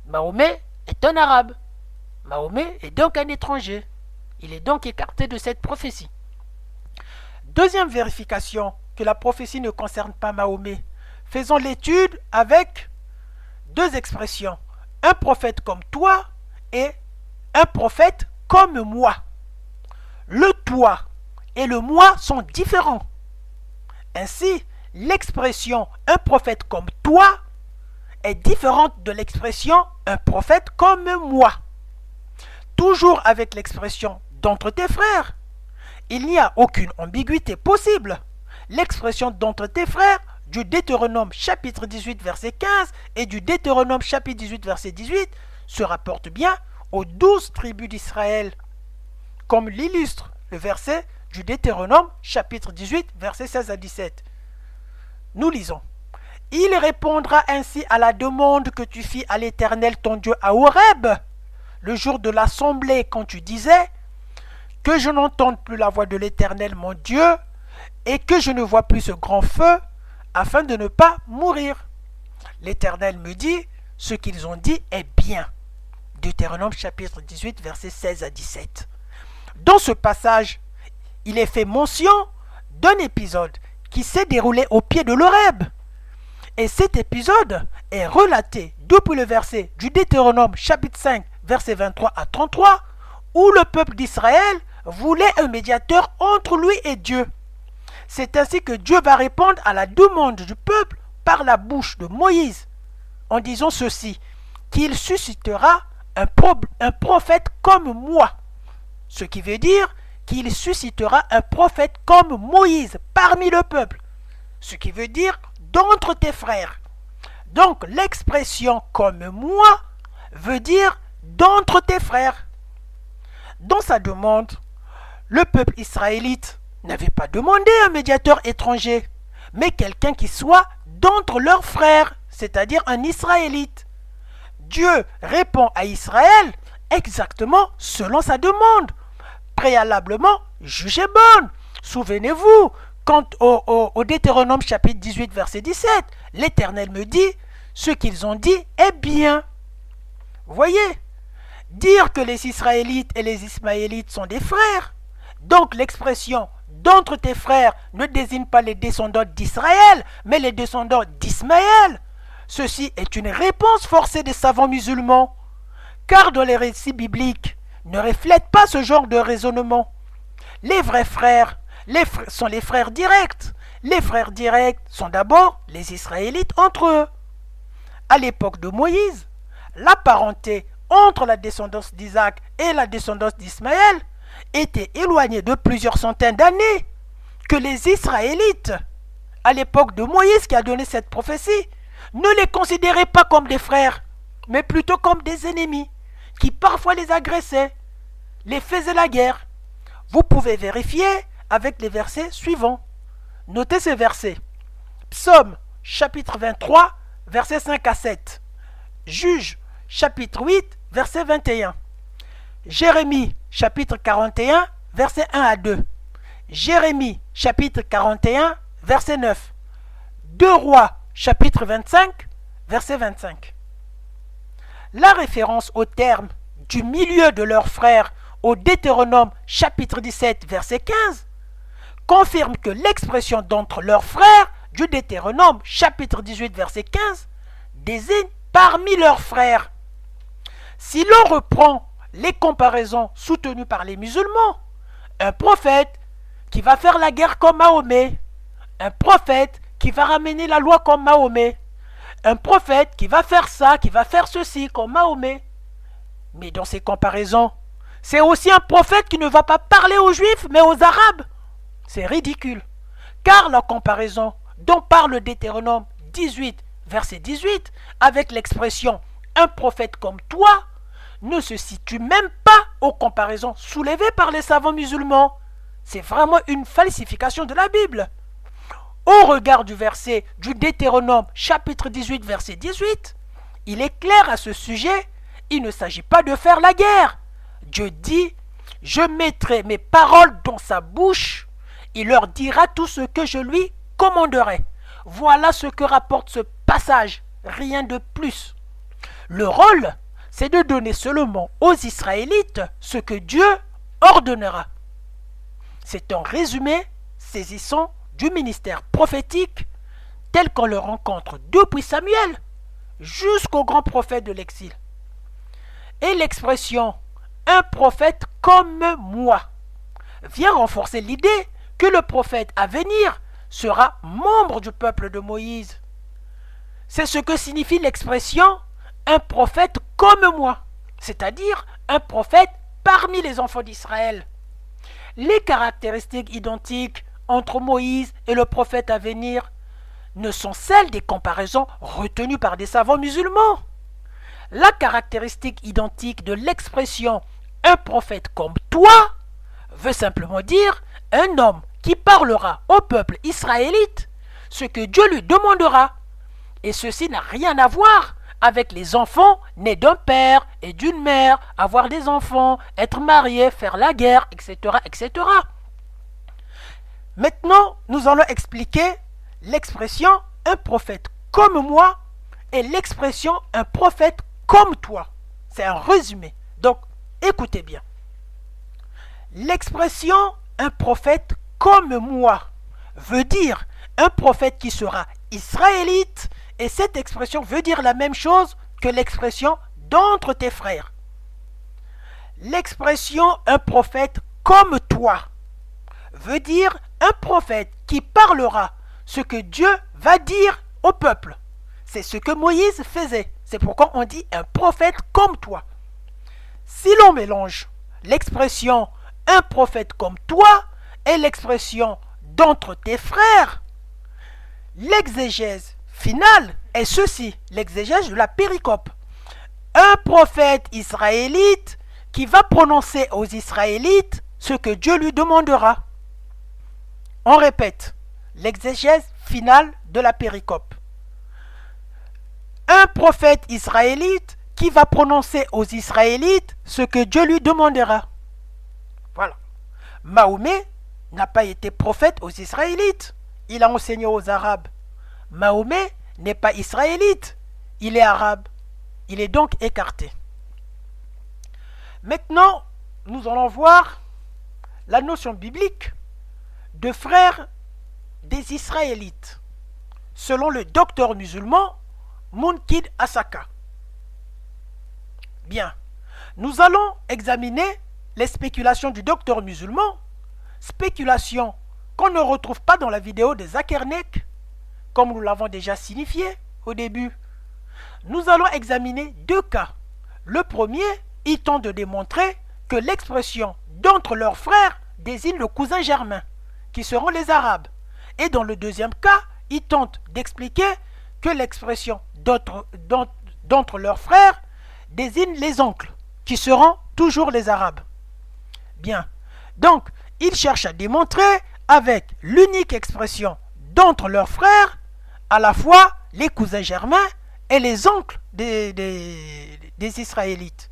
Mahomet est un arabe. Mahomet est donc un étranger. Il est donc écarté de cette prophétie. Deuxième vérification que la prophétie ne concerne pas Mahomet. Faisons l'étude avec deux expressions. Un prophète comme toi et un prophète comme moi. Le toi et le moi sont différents. Ainsi, l'expression un prophète comme toi est différente de l'expression un prophète comme moi. Toujours avec l'expression d'entre tes frères, il n'y a aucune ambiguïté possible. L'expression d'entre tes frères du Deutéronome chapitre 18 verset 15 et du Deutéronome chapitre 18 verset 18 se rapporte bien aux 12 tribus d'Israël, comme l'illustre le verset du Deutéronome chapitre 18 verset 16 à 17. Nous lisons. Il répondra ainsi à la demande que tu fis à l'Éternel ton Dieu à Horeb, le jour de l'assemblée, quand tu disais que je n'entende plus la voix de l'Éternel mon Dieu et que je ne vois plus ce grand feu, afin de ne pas mourir. L'Éternel me dit, ce qu'ils ont dit est bien. Deutéronome chapitre 18 versets 16 à 17. Dans ce passage, il est fait mention d'un épisode qui s'est déroulé au pied de l'Horeb. Et cet épisode est relaté depuis le verset du Deutéronome chapitre 5 versets 23 à 33 où le peuple d'Israël voulait un médiateur entre lui et Dieu. C'est ainsi que Dieu va répondre à la demande du peuple par la bouche de Moïse en disant ceci, qu'il suscitera un prophète comme moi. Ce qui veut dire qu'il suscitera un prophète comme Moïse parmi le peuple. Ce qui veut dire d'entre tes frères. Donc l'expression comme moi veut dire d'entre tes frères. Dans sa demande, le peuple israélite n'avait pas demandé un médiateur étranger, mais quelqu'un qui soit d'entre leurs frères, c'est-à-dire un Israélite. Dieu répond à Israël exactement selon sa demande, préalablement jugée bonne. Souvenez-vous, quand au Deutéronome chapitre 18 verset 17, l'Éternel me dit, ce qu'ils ont dit est bien. Voyez, dire que les Israélites et les Ismaélites sont des frères, donc l'expression d'entre tes frères ne désigne pas les descendants d'Israël, mais les descendants d'Ismaël. Ceci est une réponse forcée des savants musulmans, car dans les récits bibliques ne reflètent pas ce genre de raisonnement. Les vrais frères, sont les frères directs. Les frères directs sont d'abord les Israélites entre eux. À l'époque de Moïse, la parenté entre la descendance d'Isaac et la descendance d'Ismaël était éloignée de plusieurs centaines d'années, que les Israélites, à l'époque de Moïse qui a donné cette prophétie, ne les considéraient pas comme des frères, mais plutôt comme des ennemis, qui parfois les agressaient, les faisaient la guerre. Vous pouvez vérifier avec les versets suivants. Notez ces versets. Psaume, chapitre 23, versets 5 à 7. Juge, chapitre 8, verset 21. Jérémie, chapitre 41, verset 1 à 2. Jérémie, chapitre 41, verset 9. 2 Rois, chapitre 25, verset 25. La référence au terme du milieu de leurs frères au Deutéronome, chapitre 17, verset 15, confirme que l'expression d'entre leurs frères du Deutéronome, chapitre 18, verset 15, désigne parmi leurs frères. Si l'on reprend les comparaisons soutenues par les musulmans, un prophète qui va faire la guerre comme Mahomet, un prophète qui va ramener la loi comme Mahomet, un prophète qui va faire ça, qui va faire ceci comme Mahomet. Mais dans ces comparaisons, c'est aussi un prophète qui ne va pas parler aux Juifs, mais aux Arabes. C'est ridicule, car la comparaison dont parle Deutéronome 18, verset 18, avec l'expression « un prophète comme toi », ne se situe même pas aux comparaisons soulevées par les savants musulmans. C'est vraiment une falsification de la Bible. Au regard du verset du Deutéronome chapitre 18 verset 18, il est clair à ce sujet, il ne s'agit pas de faire la guerre. Dieu dit, je mettrai mes paroles dans sa bouche, il leur dira tout ce que je lui commanderai. Voilà ce que rapporte ce passage, rien de plus. Le rôle, c'est de donner seulement aux Israélites ce que Dieu ordonnera. C'est un résumé saisissant du ministère prophétique tel qu'on le rencontre depuis Samuel jusqu'au grand prophète de l'exil. Et l'expression « un prophète comme moi » vient renforcer l'idée que le prophète à venir sera membre du peuple de Moïse. C'est ce que signifie l'expression « un prophète comme moi », c'est-à-dire un prophète parmi les enfants d'Israël. Les caractéristiques identiques entre Moïse et le prophète à venir ne sont celles des comparaisons retenues par des savants musulmans. La caractéristique identique de l'expression « un prophète comme toi » veut simplement dire un homme qui parlera au peuple israélite ce que Dieu lui demandera. Et ceci n'a rien à voir avec les enfants nés d'un père et d'une mère, avoir des enfants, être mariés, faire la guerre, etc., etc. Maintenant, nous allons expliquer l'expression « un prophète comme moi » et l'expression « un prophète comme toi ». C'est un résumé. Donc, écoutez bien. L'expression « un prophète comme moi » veut dire un prophète qui sera israélite, et cette expression veut dire la même chose que l'expression « d'entre tes frères ». L'expression « un prophète comme toi » veut dire un prophète qui parlera ce que Dieu va dire au peuple. C'est ce que Moïse faisait. C'est pourquoi on dit un prophète comme toi. Si l'on mélange l'expression un prophète comme toi et l'expression d'entre tes frères, l'exégèse finale est ceci, l'exégèse de la péricope. Un prophète israélite qui va prononcer aux Israélites ce que Dieu lui demandera. On répète, l'exégèse finale de la péricope. Un prophète israélite qui va prononcer aux Israélites ce que Dieu lui demandera. Voilà. Mahomet n'a pas été prophète aux Israélites. Il a enseigné aux Arabes. Mahomet n'est pas israélite. Il est arabe. Il est donc écarté. Maintenant, nous allons voir la notion biblique de frères des Israélites, selon le docteur musulman Munkid Asaka. Bien, nous allons examiner les spéculations du docteur musulman, spéculations qu'on ne retrouve pas dans la vidéo de Zakernek, comme nous l'avons déjà signifié au début. Nous allons examiner deux cas. Le premier, il tente de démontrer que l'expression « d'entre leurs frères » désigne le cousin germain, qui seront les Arabes. Et dans le deuxième cas, il tente d'expliquer que l'expression « d'entre leurs frères » désigne les oncles, qui seront toujours les Arabes. Bien, donc, il cherche à démontrer avec l'unique expression « d'entre leurs frères » à la fois les cousins germains et les oncles des Israélites.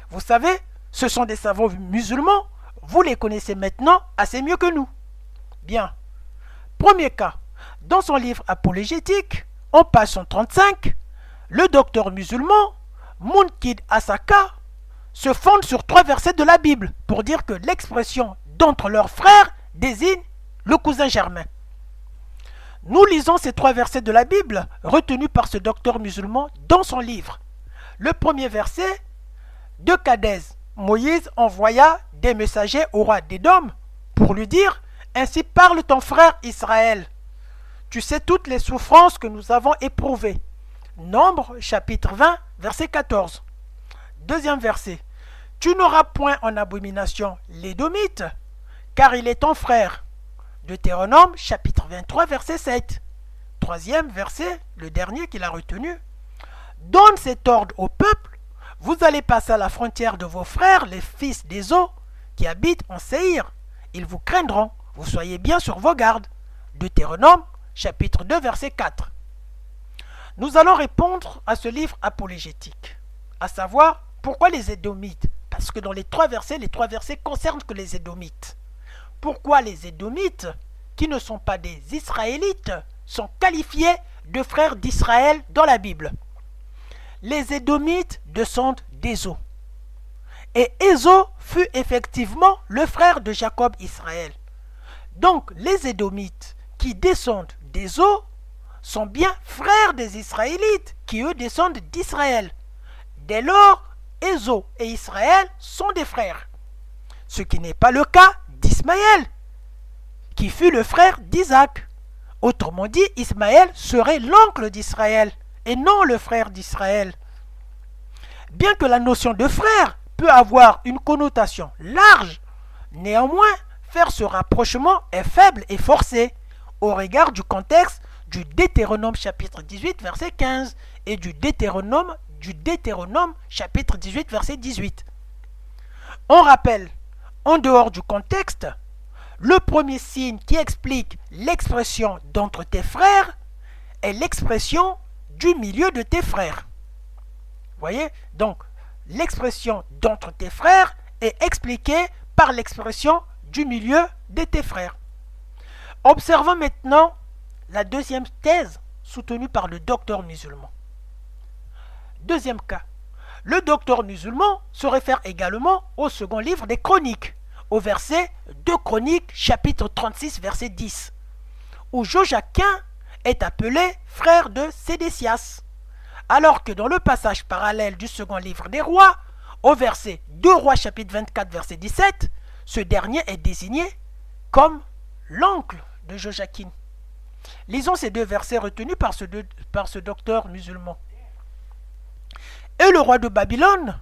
Vous savez, ce sont des savants musulmans, vous les connaissez maintenant assez mieux que nous. Bien. Premier cas, dans son livre apologétique, en page 135, le docteur musulman, Munkid Asaka, se fonde sur 3 versets de la Bible pour dire que l'expression « d'entre leurs frères » désigne le cousin germain. Nous lisons ces 3 versets de la Bible retenus par ce docteur musulman dans son livre. Le premier verset, de Kadès, Moïse envoya des messagers au roi d'Édom pour lui dire « Ainsi parle ton frère Israël. Tu sais toutes les souffrances que nous avons éprouvées. » Nombre chapitre 20, verset 14. Deuxième verset. « Tu n'auras point en abomination l'Édomite, car il est ton frère. » Deutéronome chapitre 23, verset 7. Troisième verset, le dernier qu'il a retenu. « Donne cet ordre au peuple, vous allez passer à la frontière de vos frères, les fils d'Ézau, qui habitent en Séhir. Ils vous craindront, vous soyez bien sur vos gardes. » Deutéronome chapitre 2, verset 4. Nous allons répondre à ce livre apologétique, à savoir pourquoi les Édomites, parce que dans les 3 versets concernent que les Édomites. Pourquoi les Édomites, qui ne sont pas des Israélites, sont qualifiés de frères d'Israël dans la Bible? Les Édomites descendent d'Ézau. Et Ézau fut effectivement le frère de Jacob Israël. Donc les Édomites qui descendent d'Ézau sont bien frères des Israélites qui eux descendent d'Israël. Dès lors, Ézau et Israël sont des frères. Ce qui n'est pas le cas d'Ismaël, qui fut le frère d'Isaac. Autrement dit, Ismaël serait l'oncle d'Israël et non le frère d'Israël. Bien que la notion de frère peut avoir une connotation large, néanmoins, faire ce rapprochement est faible et forcé au regard du contexte du Deutéronome chapitre 18 verset 15 et du Deutéronome chapitre 18 verset 18. On rappelle, en dehors du contexte, le premier signe qui explique l'expression « d'entre tes frères » est l'expression « du milieu de tes frères ». Voyez, donc l'expression « d'entre tes frères » est expliquée par l'expression « du milieu de tes frères ». Observons maintenant la deuxième thèse soutenue par le docteur musulman. Deuxième cas, le docteur musulman se réfère également au second livre des Chroniques, au verset 2 Chroniques, chapitre 36, verset 10, où Joachim est appelé frère de Sédécias, alors que dans le passage parallèle du second livre des Rois, au verset 2 Rois, chapitre 24, verset 17, ce dernier est désigné comme l'oncle de Joachim. Lisons ces 2 versets retenus par ce docteur musulman. « Et le roi de Babylone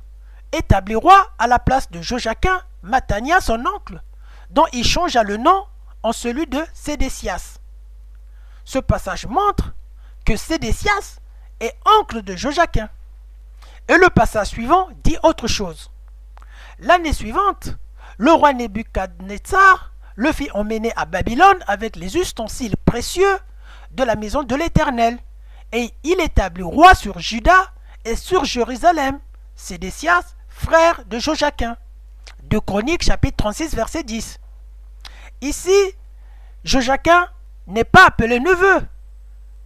établit roi à la place de Joachim, Mathania, son oncle, dont il changea le nom en celui de Sédécias. » Ce passage montre que Sédécias est oncle de Joachim. Et le passage suivant dit autre chose. L'année suivante, le roi Nebuchadnezzar le fit emmener à Babylone avec les ustensiles précieux de la maison de l'Éternel, et il établit roi sur Juda et sur Jérusalem, Sédécias, frère de Joachim. 2 Chroniques, chapitre 36, verset 10. Ici, Joachim n'est pas appelé neveu,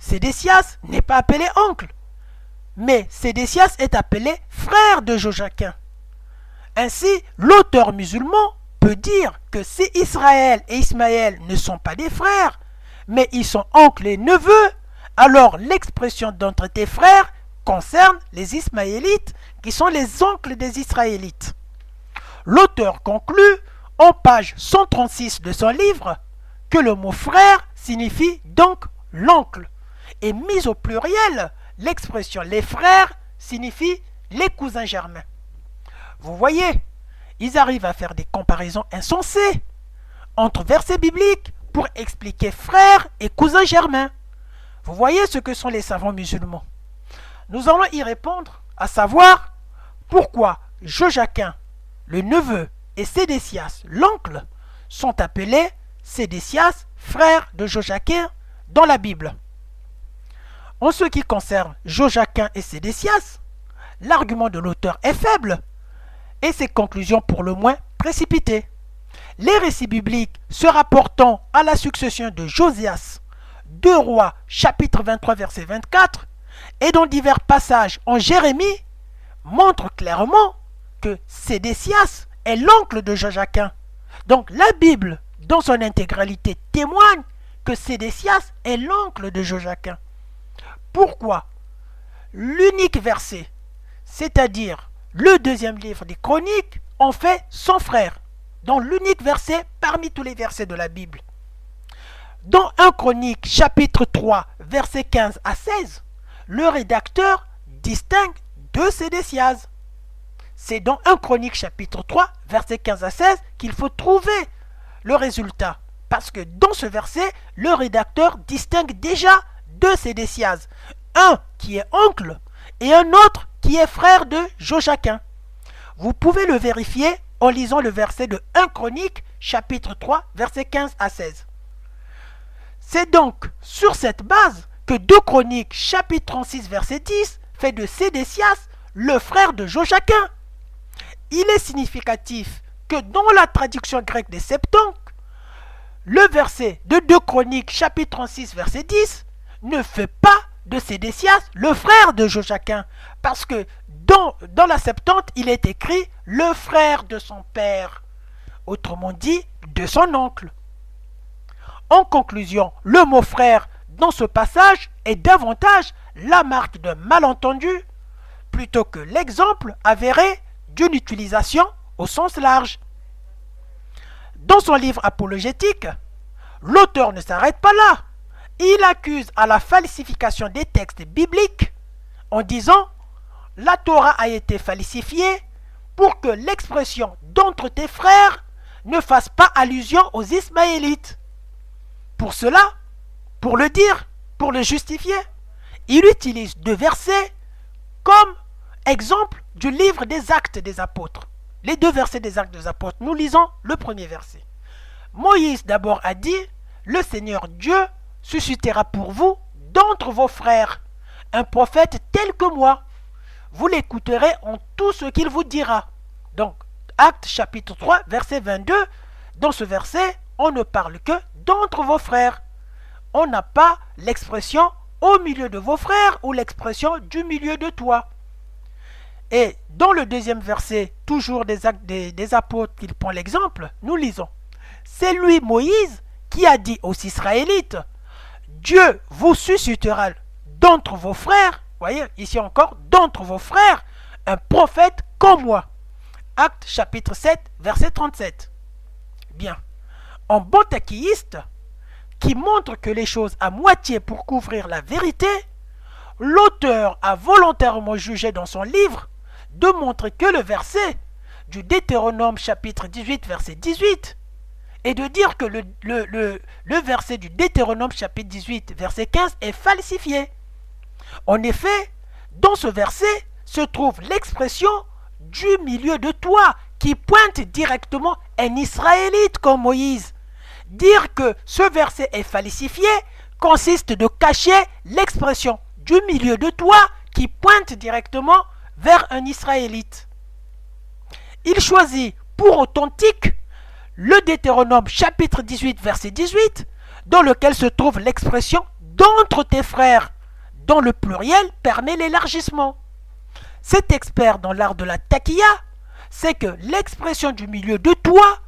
Sédécias n'est pas appelé oncle, mais Sédécias est appelé frère de Joachim. Ainsi, l'auteur musulman peut dire que si Israël et Ismaël ne sont pas des frères, mais ils sont oncles et neveux, alors l'expression d'entre tes frères concerne les Ismaélites, qui sont les oncles des Israélites. L'auteur conclut, en page 136 de son livre, que le mot frère signifie donc l'oncle, et mis au pluriel, l'expression les frères signifie les cousins germains. Vous voyez, ils arrivent à faire des comparaisons insensées entre versets bibliques pour expliquer frères et cousins germains. Vous voyez ce que sont les savants musulmans. Nous allons y répondre, à savoir pourquoi Joachim, le neveu, et Sédécias, l'oncle, sont appelés Sédécias, frère de Joachim, dans la Bible. En ce qui concerne Joachim et Sédécias, l'argument de l'auteur est faible et ses conclusions pour le moins précipitées. Les récits bibliques se rapportant à la succession de Josias, 2 Rois, chapitre 23, verset 24, et dans divers passages en Jérémie, montrent clairement que Sédécias est l'oncle de Joachim. Donc la Bible, dans son intégralité, témoigne que Sédécias est l'oncle de Joachim. Pourquoi l'unique verset, c'est-à-dire le deuxième livre des Chroniques, en fait son frère, dans l'unique verset parmi tous les versets de la Bible. Dans 1 Chronique, chapitre 3, versets 15 à 16, le rédacteur distingue deux Sédécias. C'est dans 1 Chronique, chapitre 3, versets 15 à 16, qu'il faut trouver le résultat. Parce que dans ce verset, le rédacteur distingue déjà deux Sédécias. Un qui est oncle et un autre qui est frère de Joachim. Vous pouvez le vérifier en lisant le verset de 1 Chronique, chapitre 3, versets 15 à 16. C'est donc sur cette base que 2 Chroniques, chapitre 36, verset 10, fait de Sédécias le frère de Joachim. Il est significatif que dans la traduction grecque des Septante, le verset de 2 Chroniques, chapitre 36, verset 10, ne fait pas de Sédécias le frère de Joachim, parce que dans la Septante, il est écrit le frère de son père, autrement dit, de son oncle. En conclusion, le mot frère dans ce passage est davantage la marque d'un malentendu plutôt que l'exemple avéré d'une utilisation au sens large. Dans son livre apologétique, l'auteur ne s'arrête pas là. Il accuse à la falsification des textes bibliques en disant « La Torah a été falsifiée pour que l'expression « d'entre tes frères » ne fasse pas allusion aux Ismaélites. » Pour cela, pour le dire, pour le justifier, il utilise deux versets comme exemple du livre des Actes des Apôtres. Les deux versets des Actes des Apôtres, nous lisons le premier verset. Moïse d'abord a dit « Le Seigneur Dieu suscitera pour vous d'entre vos frères un prophète tel que moi. Vous l'écouterez en tout ce qu'il vous dira. » Donc, Actes chapitre 3, verset 22, dans ce verset, on ne parle que d'entre vos frères. On n'a pas l'expression au milieu de vos frères ou l'expression du milieu de toi. Et dans le deuxième verset, toujours des Actes des Apôtres, qu'il prend l'exemple, nous lisons. C'est lui, Moïse, qui a dit aux Israélites, Dieu vous suscitera d'entre vos frères, voyez, ici encore, d'entre vos frères, un prophète comme moi. Actes chapitre 7, verset 37. Bien. En bon taquilliste, qui montre que les choses à moitié pour couvrir la vérité, l'auteur a volontairement jugé dans son livre de montrer que le verset du Deutéronome chapitre 18, verset 18, et de dire que le verset du Deutéronome chapitre 18, verset 15 est falsifié. En effet, dans ce verset se trouve l'expression « du milieu de toi » qui pointe directement un Israélite comme Moïse. Dire que ce verset est falsifié consiste de cacher l'expression « du milieu de toi » qui pointe directement vers un Israélite. Il choisit pour authentique le Deutéronome chapitre 18 verset 18 dans lequel se trouve l'expression « d'entre tes frères » dont le pluriel permet l'élargissement. Cet expert dans l'art de la taquilla sait que l'expression du milieu de toi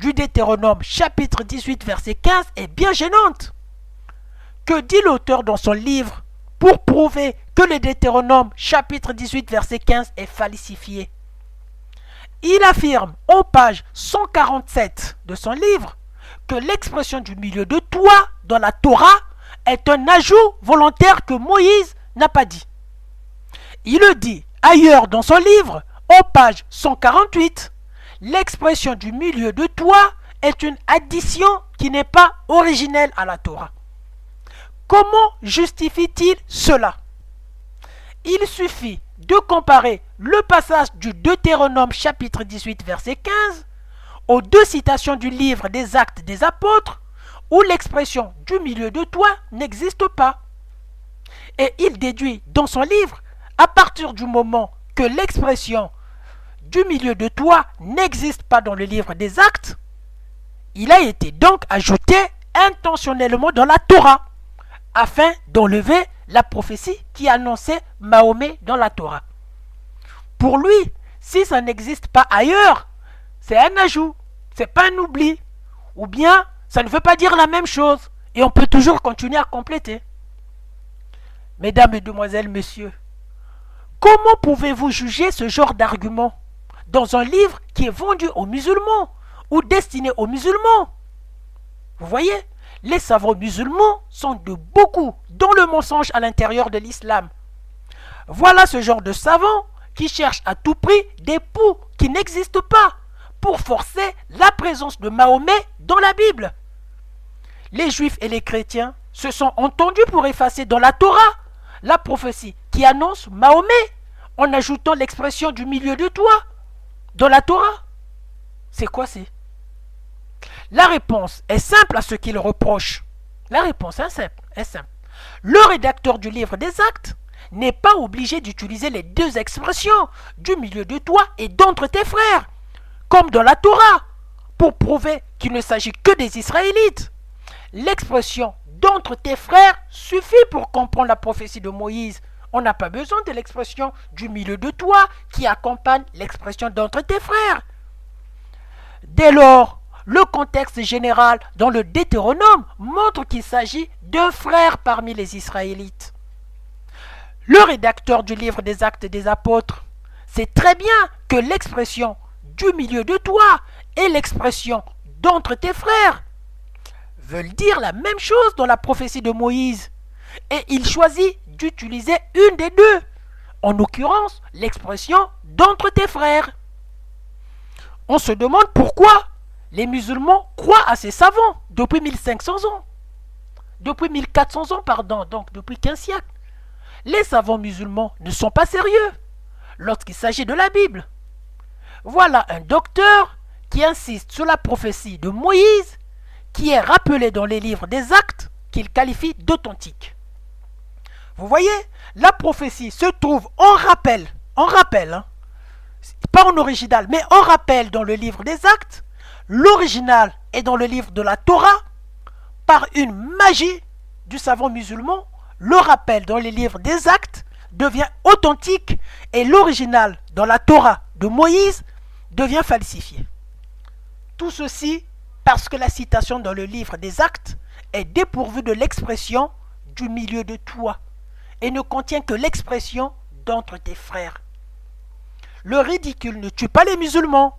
du Deutéronome chapitre 18 verset 15 est bien gênante. Que dit l'auteur dans son livre pour prouver que le Deutéronome chapitre 18 verset 15 est falsifié? Il affirme en page 147 de son livre que l'expression du milieu de toi dans la Torah est un ajout volontaire que Moïse n'a pas dit. Il le dit ailleurs dans son livre, en page 148, l'expression du milieu de toi est une addition qui n'est pas originelle à la Torah. Comment justifie-t-il cela? Il suffit de comparer le passage du Deutéronome chapitre 18 verset 15 aux deux citations du livre des Actes des Apôtres où l'expression du milieu de toi n'existe pas. Et il déduit dans son livre, à partir du moment que l'expression du milieu de toi n'existe pas dans le livre des Actes, il a été donc ajouté intentionnellement dans la Torah, afin d'enlever la prophétie qui annonçait Mahomet dans la Torah. Pour lui, si ça n'existe pas ailleurs, c'est un ajout, c'est pas un oubli, ou bien ça ne veut pas dire la même chose, et on peut toujours continuer à compléter. Mesdames, Mesdemoiselles, Messieurs, comment pouvez-vous juger ce genre d'argument dans un livre qui est vendu aux musulmans ou destiné aux musulmans? Vous voyez, les savants musulmans sont de beaucoup dans le mensonge à l'intérieur de l'islam. Voilà ce genre de savants qui cherchent à tout prix des poux qui n'existent pas pour forcer la présence de Mahomet dans la Bible. Les juifs et les chrétiens se sont entendus pour effacer dans la Torah la prophétie qui annonce Mahomet en ajoutant l'expression du milieu de toi dans la Torah. C'est quoi c'est? La réponse est simple à ce qu'il reproche. La réponse est simple. Le rédacteur du livre des Actes n'est pas obligé d'utiliser les deux expressions du milieu de toi et d'entre tes frères, comme dans la Torah, pour prouver qu'il ne s'agit que des Israélites. L'expression d'entre tes frères suffit pour comprendre la prophétie de Moïse. On n'a pas besoin de l'expression du milieu de toi qui accompagne l'expression d'entre tes frères. Dès lors, le contexte général dans le Deutéronome montre qu'il s'agit d'un frère parmi les Israélites. Le rédacteur du livre des Actes des Apôtres sait très bien que l'expression du milieu de toi et l'expression d'entre tes frères veulent dire la même chose dans la prophétie de Moïse. Et il choisit d'utiliser une des deux, en l'occurrence l'expression d'entre tes frères. On se demande pourquoi les musulmans croient à ces savants depuis 1500 ans. Depuis 1400 ans, pardon, donc depuis 15 siècles. Les savants musulmans ne sont pas sérieux lorsqu'il s'agit de la Bible. Voilà un docteur qui insiste sur la prophétie de Moïse qui est rappelée dans les livres des Actes qu'il qualifie d'authentique. Vous voyez, la prophétie se trouve en rappel, hein, pas en original, mais en rappel dans le livre des Actes. L'original est dans le livre de la Torah. Par une magie du savant musulman, le rappel dans les livres des Actes devient authentique et l'original dans la Torah de Moïse devient falsifié. Tout ceci parce que la citation dans le livre des Actes est dépourvue de l'expression du milieu de toi et ne contient que l'expression d'entre tes frères. Le ridicule ne tue pas les musulmans.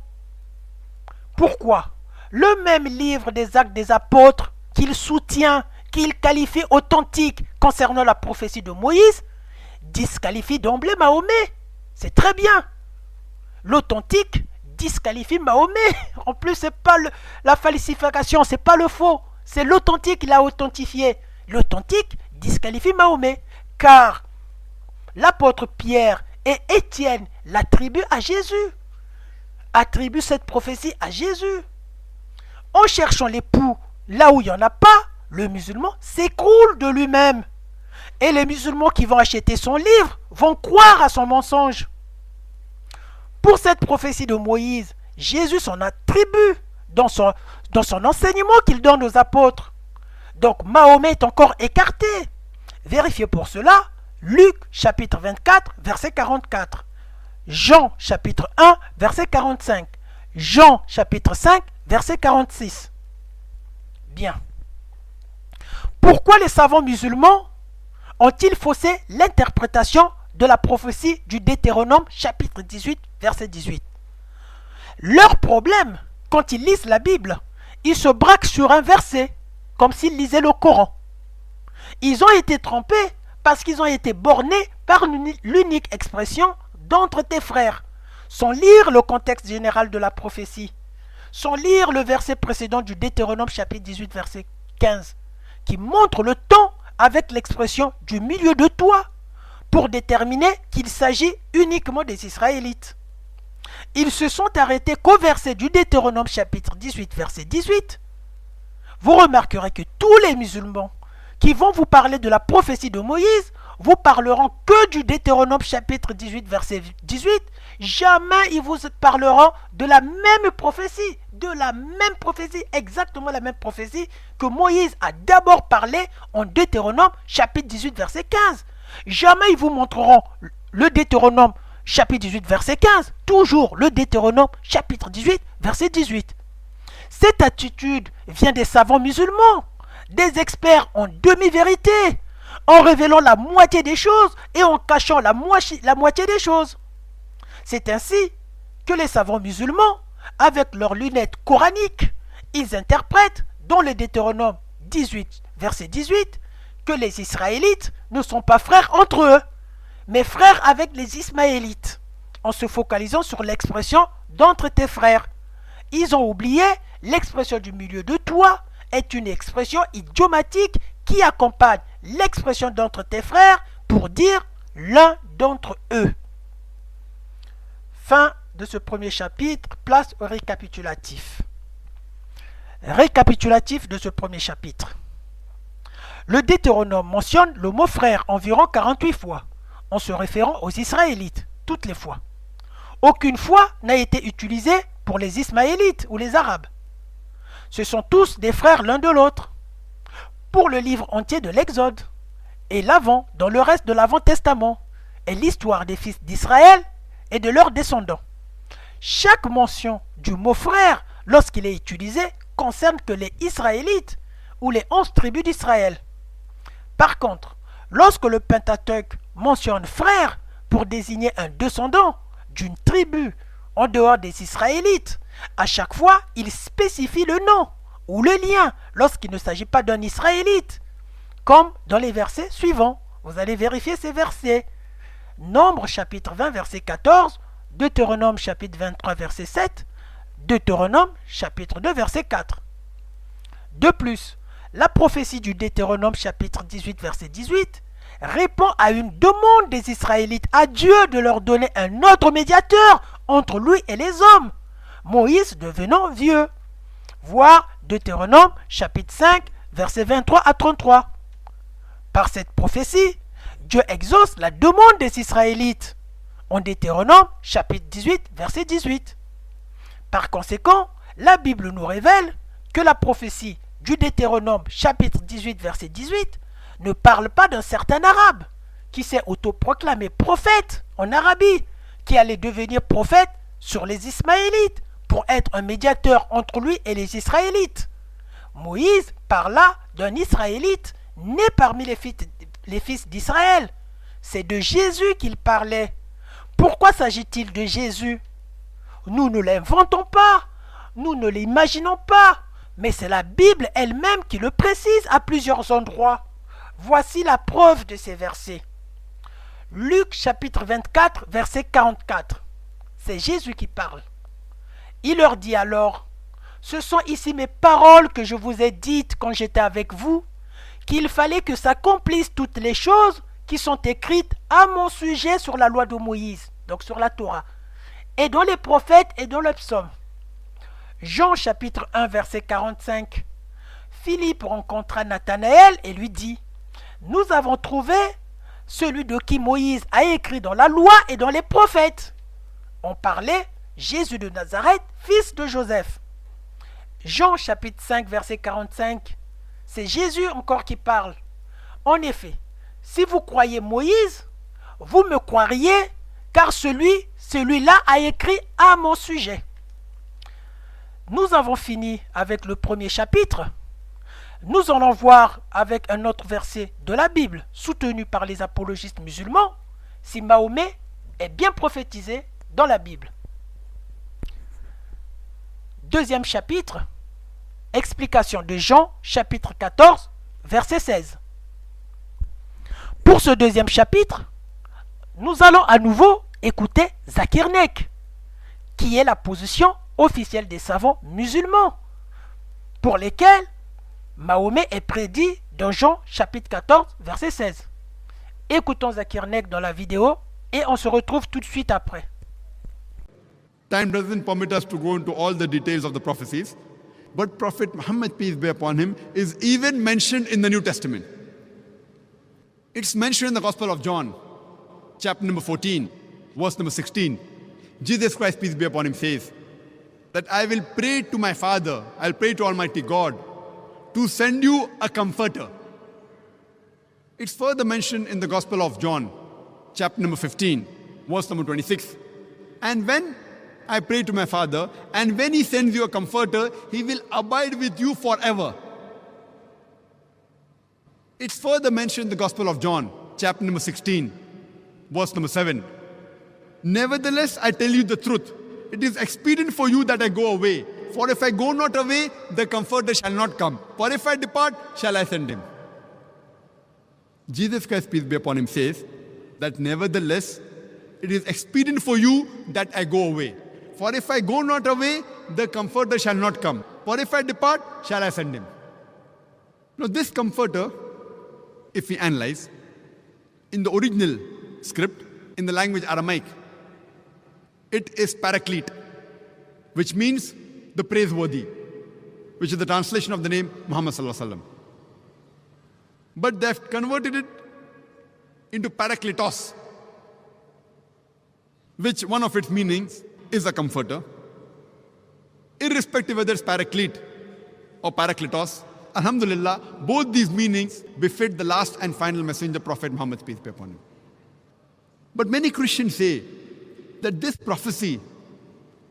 Pourquoi? Le même livre des Actes des Apôtres qu'il soutient, qu'il qualifie authentique concernant la prophétie de Moïse, disqualifie d'emblée Mahomet. C'est très bien. L'authentique disqualifie Mahomet. En plus, c'est pas la falsification, c'est pas le faux. C'est l'authentique qui l'a authentifié. L'authentique disqualifie Mahomet. Car l'apôtre Pierre et Étienne l'attribuent à Jésus. Attribuent cette prophétie à Jésus. En cherchant l'époux là où il n'y en a pas, le musulman s'écroule de lui-même. Et les musulmans qui vont acheter son livre vont croire à son mensonge. Pour cette prophétie de Moïse, Jésus s'en attribue dans son enseignement qu'il donne aux apôtres. Donc Mahomet est encore écarté. Vérifiez pour cela Luc chapitre 24 verset 44, Jean chapitre 1 verset 45, Jean chapitre 5 verset 46. Bien. Pourquoi les savants musulmans ont-ils faussé l'interprétation de la prophétie du Deutéronome chapitre 18, verset 18? Leur problème, quand ils lisent la Bible, ils se braquent sur un verset, comme s'ils lisaient le Coran. Ils ont été trompés parce qu'ils ont été bornés par l'unique expression d'entre tes frères, sans lire le contexte général de la prophétie, sans lire le verset précédent du Deutéronome chapitre 18, verset 15, qui montre le temps avec l'expression du milieu de toi, pour déterminer qu'il s'agit uniquement des Israélites. Ils se sont arrêtés qu'au verset du Deutéronome chapitre 18, verset 18. Vous remarquerez que tous les musulmans qui vont vous parler de la prophétie de Moïse vous parleront que du Deutéronome chapitre 18, verset 18. Jamais ils vous parleront de la même prophétie, exactement la même prophétie que Moïse a d'abord parlé en Deutéronome chapitre 18, verset 15. Jamais ils vous montreront le Deutéronome chapitre 18, verset 15. Toujours le Deutéronome chapitre 18, verset 18. Cette attitude vient des savants musulmans, des experts en demi-vérité, en révélant la moitié des choses et en cachant la moitié des choses. C'est ainsi que les savants musulmans, avec leurs lunettes coraniques, ils interprètent dans le Deutéronome 18, verset 18, que les Israélites ne sont pas frères entre eux, mais frères avec les Ismaélites, en se focalisant sur l'expression d'entre tes frères. Ils ont oublié l'expression du milieu de toi est une expression idiomatique qui accompagne l'expression d'entre tes frères pour dire l'un d'entre eux. Fin de ce premier chapitre, place au récapitulatif. Récapitulatif de ce premier chapitre. Le Deutéronome mentionne le mot frère environ 48 fois, en se référant aux Israélites, toutes les fois. Aucune fois n'a été utilisée pour les Ismaélites ou les Arabes. Ce sont tous des frères l'un de l'autre. Pour le livre entier de l'Exode, et l'avant dans le reste de l'Avant-Testament, et l'histoire des fils d'Israël et de leurs descendants. Chaque mention du mot frère, lorsqu'il est utilisé, concerne que les Israélites ou les 11 tribus d'Israël. Par contre, lorsque le Pentateuque mentionne frère pour désigner un descendant d'une tribu en dehors des Israélites, à chaque fois, il spécifie le nom ou le lien lorsqu'il ne s'agit pas d'un Israélite, comme dans les versets suivants. Vous allez vérifier ces versets. Nombre chapitre 20, verset 14, Deutéronome chapitre 23, verset 7, Deutéronome chapitre 2, verset 4. De plus, la prophétie du Deutéronome chapitre 18, verset 18 répond à une demande des Israélites à Dieu de leur donner un autre médiateur entre lui et les hommes, Moïse devenant vieux. Voir Deutéronome chapitre 5, verset 23 à 33. Par cette prophétie, Dieu exauce la demande des Israélites en Deutéronome chapitre 18, verset 18. Par conséquent, la Bible nous révèle que la prophétie du Deutéronome chapitre 18, verset 18 ne parle pas d'un certain arabe qui s'est autoproclamé prophète en Arabie, qui allait devenir prophète sur les Ismaélites pour être un médiateur entre lui et les Israélites. Moïse parla d'un Israélite né parmi les fils d'Israël. C'est de Jésus qu'il parlait. Pourquoi s'agit-il de Jésus? Nous ne l'inventons pas, nous ne l'imaginons pas, mais c'est la Bible elle-même qui le précise à plusieurs endroits. Voici la preuve de ces versets. Luc chapitre 24, verset 44. C'est Jésus qui parle. Il leur dit alors: ce sont ici mes paroles que je vous ai dites quand j'étais avec vous, qu'il fallait que s'accomplissent toutes les choses qui sont écrites à mon sujet sur la loi de Moïse, donc sur la Torah, et dans les prophètes et dans le psaume. Jean chapitre 1, verset 45. Philippe rencontra Nathanaël et lui dit: nous avons trouvé celui de qui Moïse a écrit dans la loi et dans les prophètes. On parlait Jésus de Nazareth, fils de Joseph. Jean chapitre 5, verset 45. C'est Jésus encore qui parle. En effet, si vous croyez Moïse, vous me croiriez, car celui-là a écrit à mon sujet. nous avons fini avec le premier chapitre. Nous allons voir avec un autre verset de la Bible, soutenu par les apologistes musulmans, si Mahomet est bien prophétisé dans la Bible. Deuxième chapitre, explication de Jean, chapitre 14, verset 16. Pour ce deuxième chapitre, nous allons à nouveau écouter Zakir Nek, qui est la position officielle des savants musulmans, pour lesquels Mahomet est prédit dans Jean chapitre 14, verset 16. Écoutons Zakir Nek dans la vidéo et on se retrouve tout de suite après. Time doesn't permit us to go into all the details of the prophecies, but Prophet Muhammad, peace be upon him, is even mentioned in the New Testament. It's mentioned in the Gospel of John, chapter number 14, verse number 16. Jesus Christ, peace be upon him, says that I will pray to my Father, I'll pray to Almighty God to send you a comforter. It's further mentioned in the Gospel of John, chapter number 15, verse number 26. And when I pray to my Father, and when He sends you a comforter, He will abide with you forever. It's further mentioned in the Gospel of John, chapter number 16, verse number 7. Nevertheless, I tell you the truth. It is expedient for you that I go away. For if I go not away, the Comforter shall not come. For if I depart, shall I send him. Jesus Christ, peace be upon him, says that nevertheless, it is expedient for you that I go away. For if I go not away, the Comforter shall not come. For if I depart, shall I send him. Now this Comforter, if we analyze, in the original script, in the language Aramaic, it is Paraclete, which means the praiseworthy, which is the translation of the name Muhammad Sallallahu Alaihi Wasallam. But they have converted it into Parakletos, which one of its meanings is a comforter. Irrespective whether it's Paraclete or Parakletos, Alhamdulillah, both these meanings befit the last and final messenger, Prophet Muhammad, peace be upon him. But many Christians say that this prophecy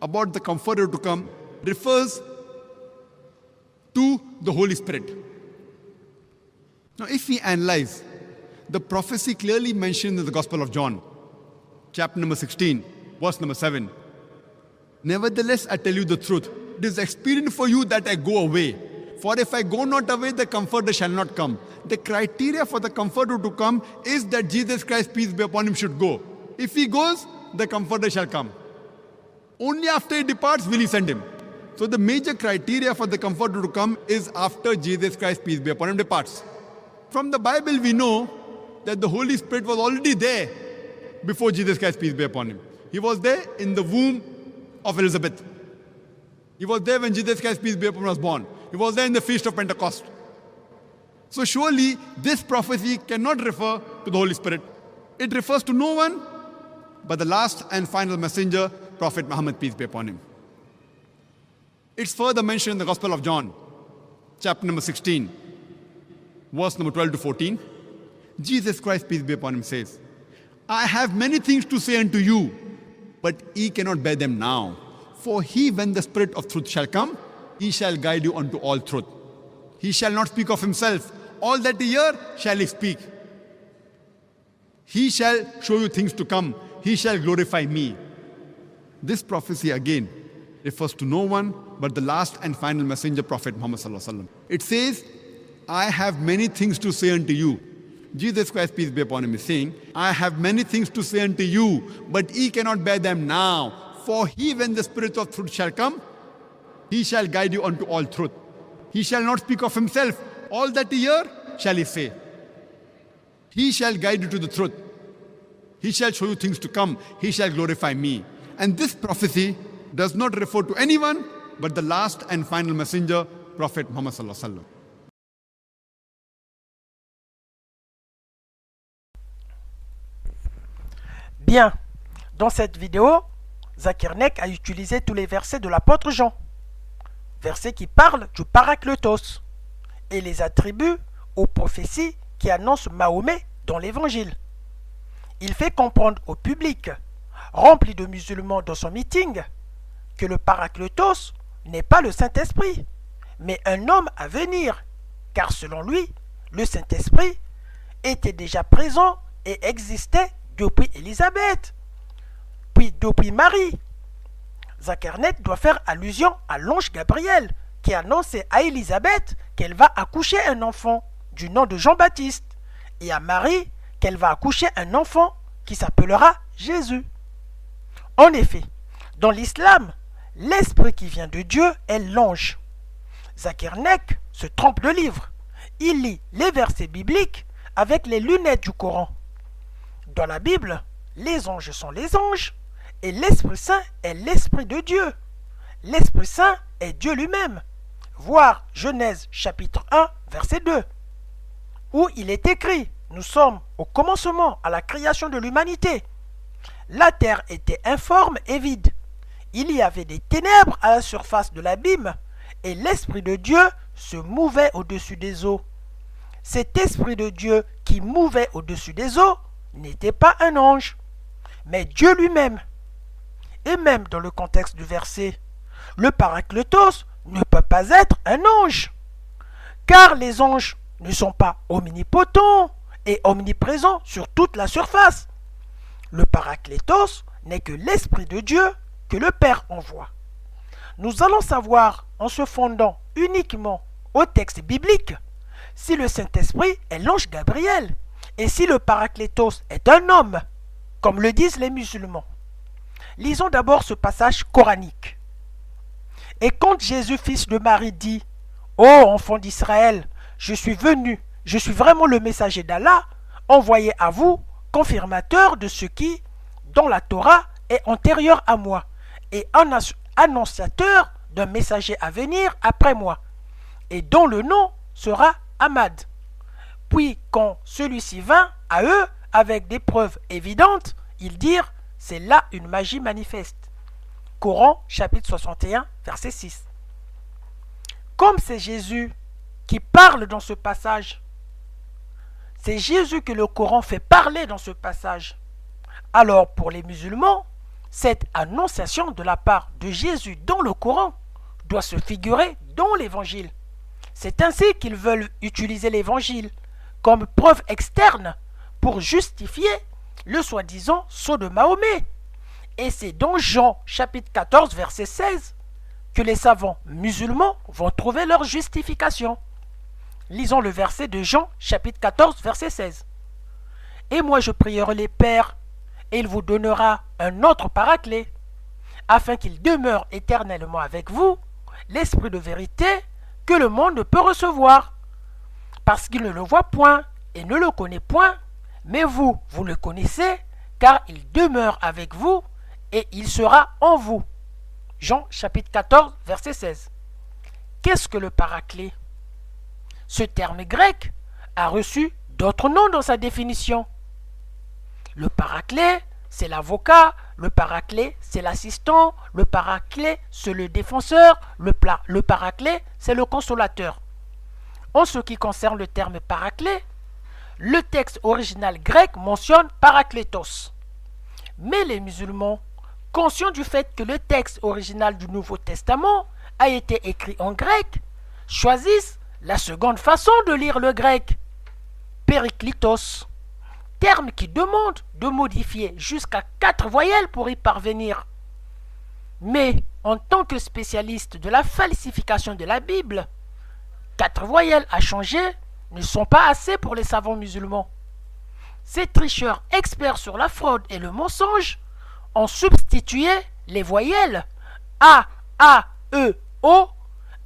about the Comforter to come refers to the Holy Spirit. Now, if we analyze, the prophecy clearly mentioned in the Gospel of John, chapter number 16, verse number 7. Nevertheless, I tell you the truth. It is expedient for you that I go away. For if I go not away, the Comforter shall not come. The criteria for the Comforter to come is that Jesus Christ, peace be upon him, should go. If he goes, the Comforter shall come. Only after he departs will he send him. So the major criteria for the Comforter to come is after Jesus Christ, peace be upon him, departs. From the Bible we know that the Holy Spirit was already there before Jesus Christ, peace be upon him. He was there in the womb of Elizabeth. He was there when Jesus Christ, peace be upon him, was born. He was there in the Feast of Pentecost. So surely this prophecy cannot refer to the Holy Spirit. It refers to no one but the last and final messenger, Prophet Muhammad, peace be upon him. It's further mentioned in the Gospel of John, chapter number 16, verse number 12 to 14. Jesus Christ, peace be upon him, says, I have many things to say unto you, but ye cannot bear them now. For he, when the Spirit of truth shall come, he shall guide you unto all truth. He shall not speak of himself. All that he hear shall he speak. He shall show you things to come. He shall glorify me. This prophecy again refers to no one but the last and final messenger, Prophet Muhammad Sallallahu Alaihi Wasallam. It says, I have many things to say unto you. Jesus Christ, peace be upon him, is saying, I have many things to say unto you, but ye cannot bear them now. For he, when the Spirit of truth shall come, he shall guide you unto all truth. He shall not speak of himself. All that he hear shall he say. He shall guide you to the truth. He shall show you things to come. He shall glorify me. And this prophecy does not refer to anyone but the last and final messenger, Prophet Muhammad Sallallahu Alaihi Wasallam. Bien, dans cette vidéo, Zakir Nek a utilisé tous les versets de l'apôtre Jean, versets qui parlent du Parakletos, et les attributs aux prophéties qui annoncent Mahomet dans l'évangile. Il fait comprendre au public, rempli de musulmans dans son meeting, que le Parakletos n'est pas le Saint-Esprit, mais un homme à venir, car selon lui, le Saint-Esprit était déjà présent et existait depuis Élisabeth, puis depuis Marie. Zakarnet doit faire allusion à l'ange Gabriel qui annonçait à Élisabeth qu'elle va accoucher un enfant du nom de Jean-Baptiste et à Marie qu'elle va accoucher un enfant qui s'appellera Jésus. En effet, dans l'islam, l'esprit qui vient de Dieu est l'ange. Zakir Nek se trompe de livre. Il lit les versets bibliques avec les lunettes du Coran. Dans la Bible, les anges sont les anges et l'Esprit Saint est l'Esprit de Dieu. L'Esprit Saint est Dieu lui-même. Voir Genèse chapitre 1, verset 2, où il est écrit « Nous sommes au commencement à la création de l'humanité. La terre était informe et vide. Il y avait des ténèbres à la surface de l'abîme et l'Esprit de Dieu se mouvait au-dessus des eaux. Cet Esprit de Dieu qui mouvait au-dessus des eaux n'était pas un ange, mais Dieu lui-même. Et même dans le contexte du verset, le Parakletos ne peut pas être un ange, car les anges ne sont pas omnipotents et omniprésents sur toute la surface. Le Parakletos n'est que l'Esprit de Dieu que le Père envoie. Nous allons savoir, en se fondant uniquement au texte biblique, si le Saint-Esprit est l'ange Gabriel et si le Parakletos est un homme, comme le disent les musulmans. Lisons d'abord ce passage coranique. Et quand Jésus, fils de Marie, dit « Ô enfants d'Israël, je suis venu, je suis vraiment le messager d'Allah, envoyé à vous, confirmateur de ce qui, dans la Torah, est antérieur à moi, et annonciateur d'un messager à venir après moi, et dont le nom sera Ahmad. Puis quand celui-ci vint à eux avec des preuves évidentes, ils dirent « C'est là une magie manifeste ». Coran, chapitre 61, verset 6. Comme c'est Jésus qui parle dans ce passage, c'est Jésus que le Coran fait parler dans ce passage. Alors pour les musulmans, cette annonciation de la part de Jésus dans le Coran doit se figurer dans l'Évangile. C'est ainsi qu'ils veulent utiliser l'Évangile comme preuve externe pour justifier le soi-disant sceau de Mahomet. Et c'est dans Jean chapitre 14 verset 16 que les savants musulmans vont trouver leur justification. Lisons le verset de Jean chapitre 14 verset 16. Et moi je prierai les pères, et il vous donnera un autre paraclet, afin qu'il demeure éternellement avec vous, l'esprit de vérité que le monde ne peut recevoir, parce qu'il ne le voit point et ne le connaît point, mais vous, vous le connaissez, car il demeure avec vous et il sera en vous. Jean chapitre 14 verset 16. Qu'est-ce que le paraclet? Ce terme grec a reçu d'autres noms dans sa définition. Le paraclet, c'est l'avocat, le paraclet, c'est l'assistant, le paraclet, c'est le défenseur, le paraclet, c'est le consolateur. En ce qui concerne le terme paraclet, le texte original grec mentionne parakletos. Mais les musulmans, conscients du fait que le texte original du Nouveau Testament a été écrit en grec, choisissent la seconde façon de lire le grec, periklitos, terme qui demande de modifier jusqu'à 4 voyelles pour y parvenir. Mais en tant que spécialiste de la falsification de la Bible, 4 voyelles à changer ne sont pas assez pour les savants musulmans. Ces tricheurs experts sur la fraude et le mensonge ont substitué les voyelles A, E, O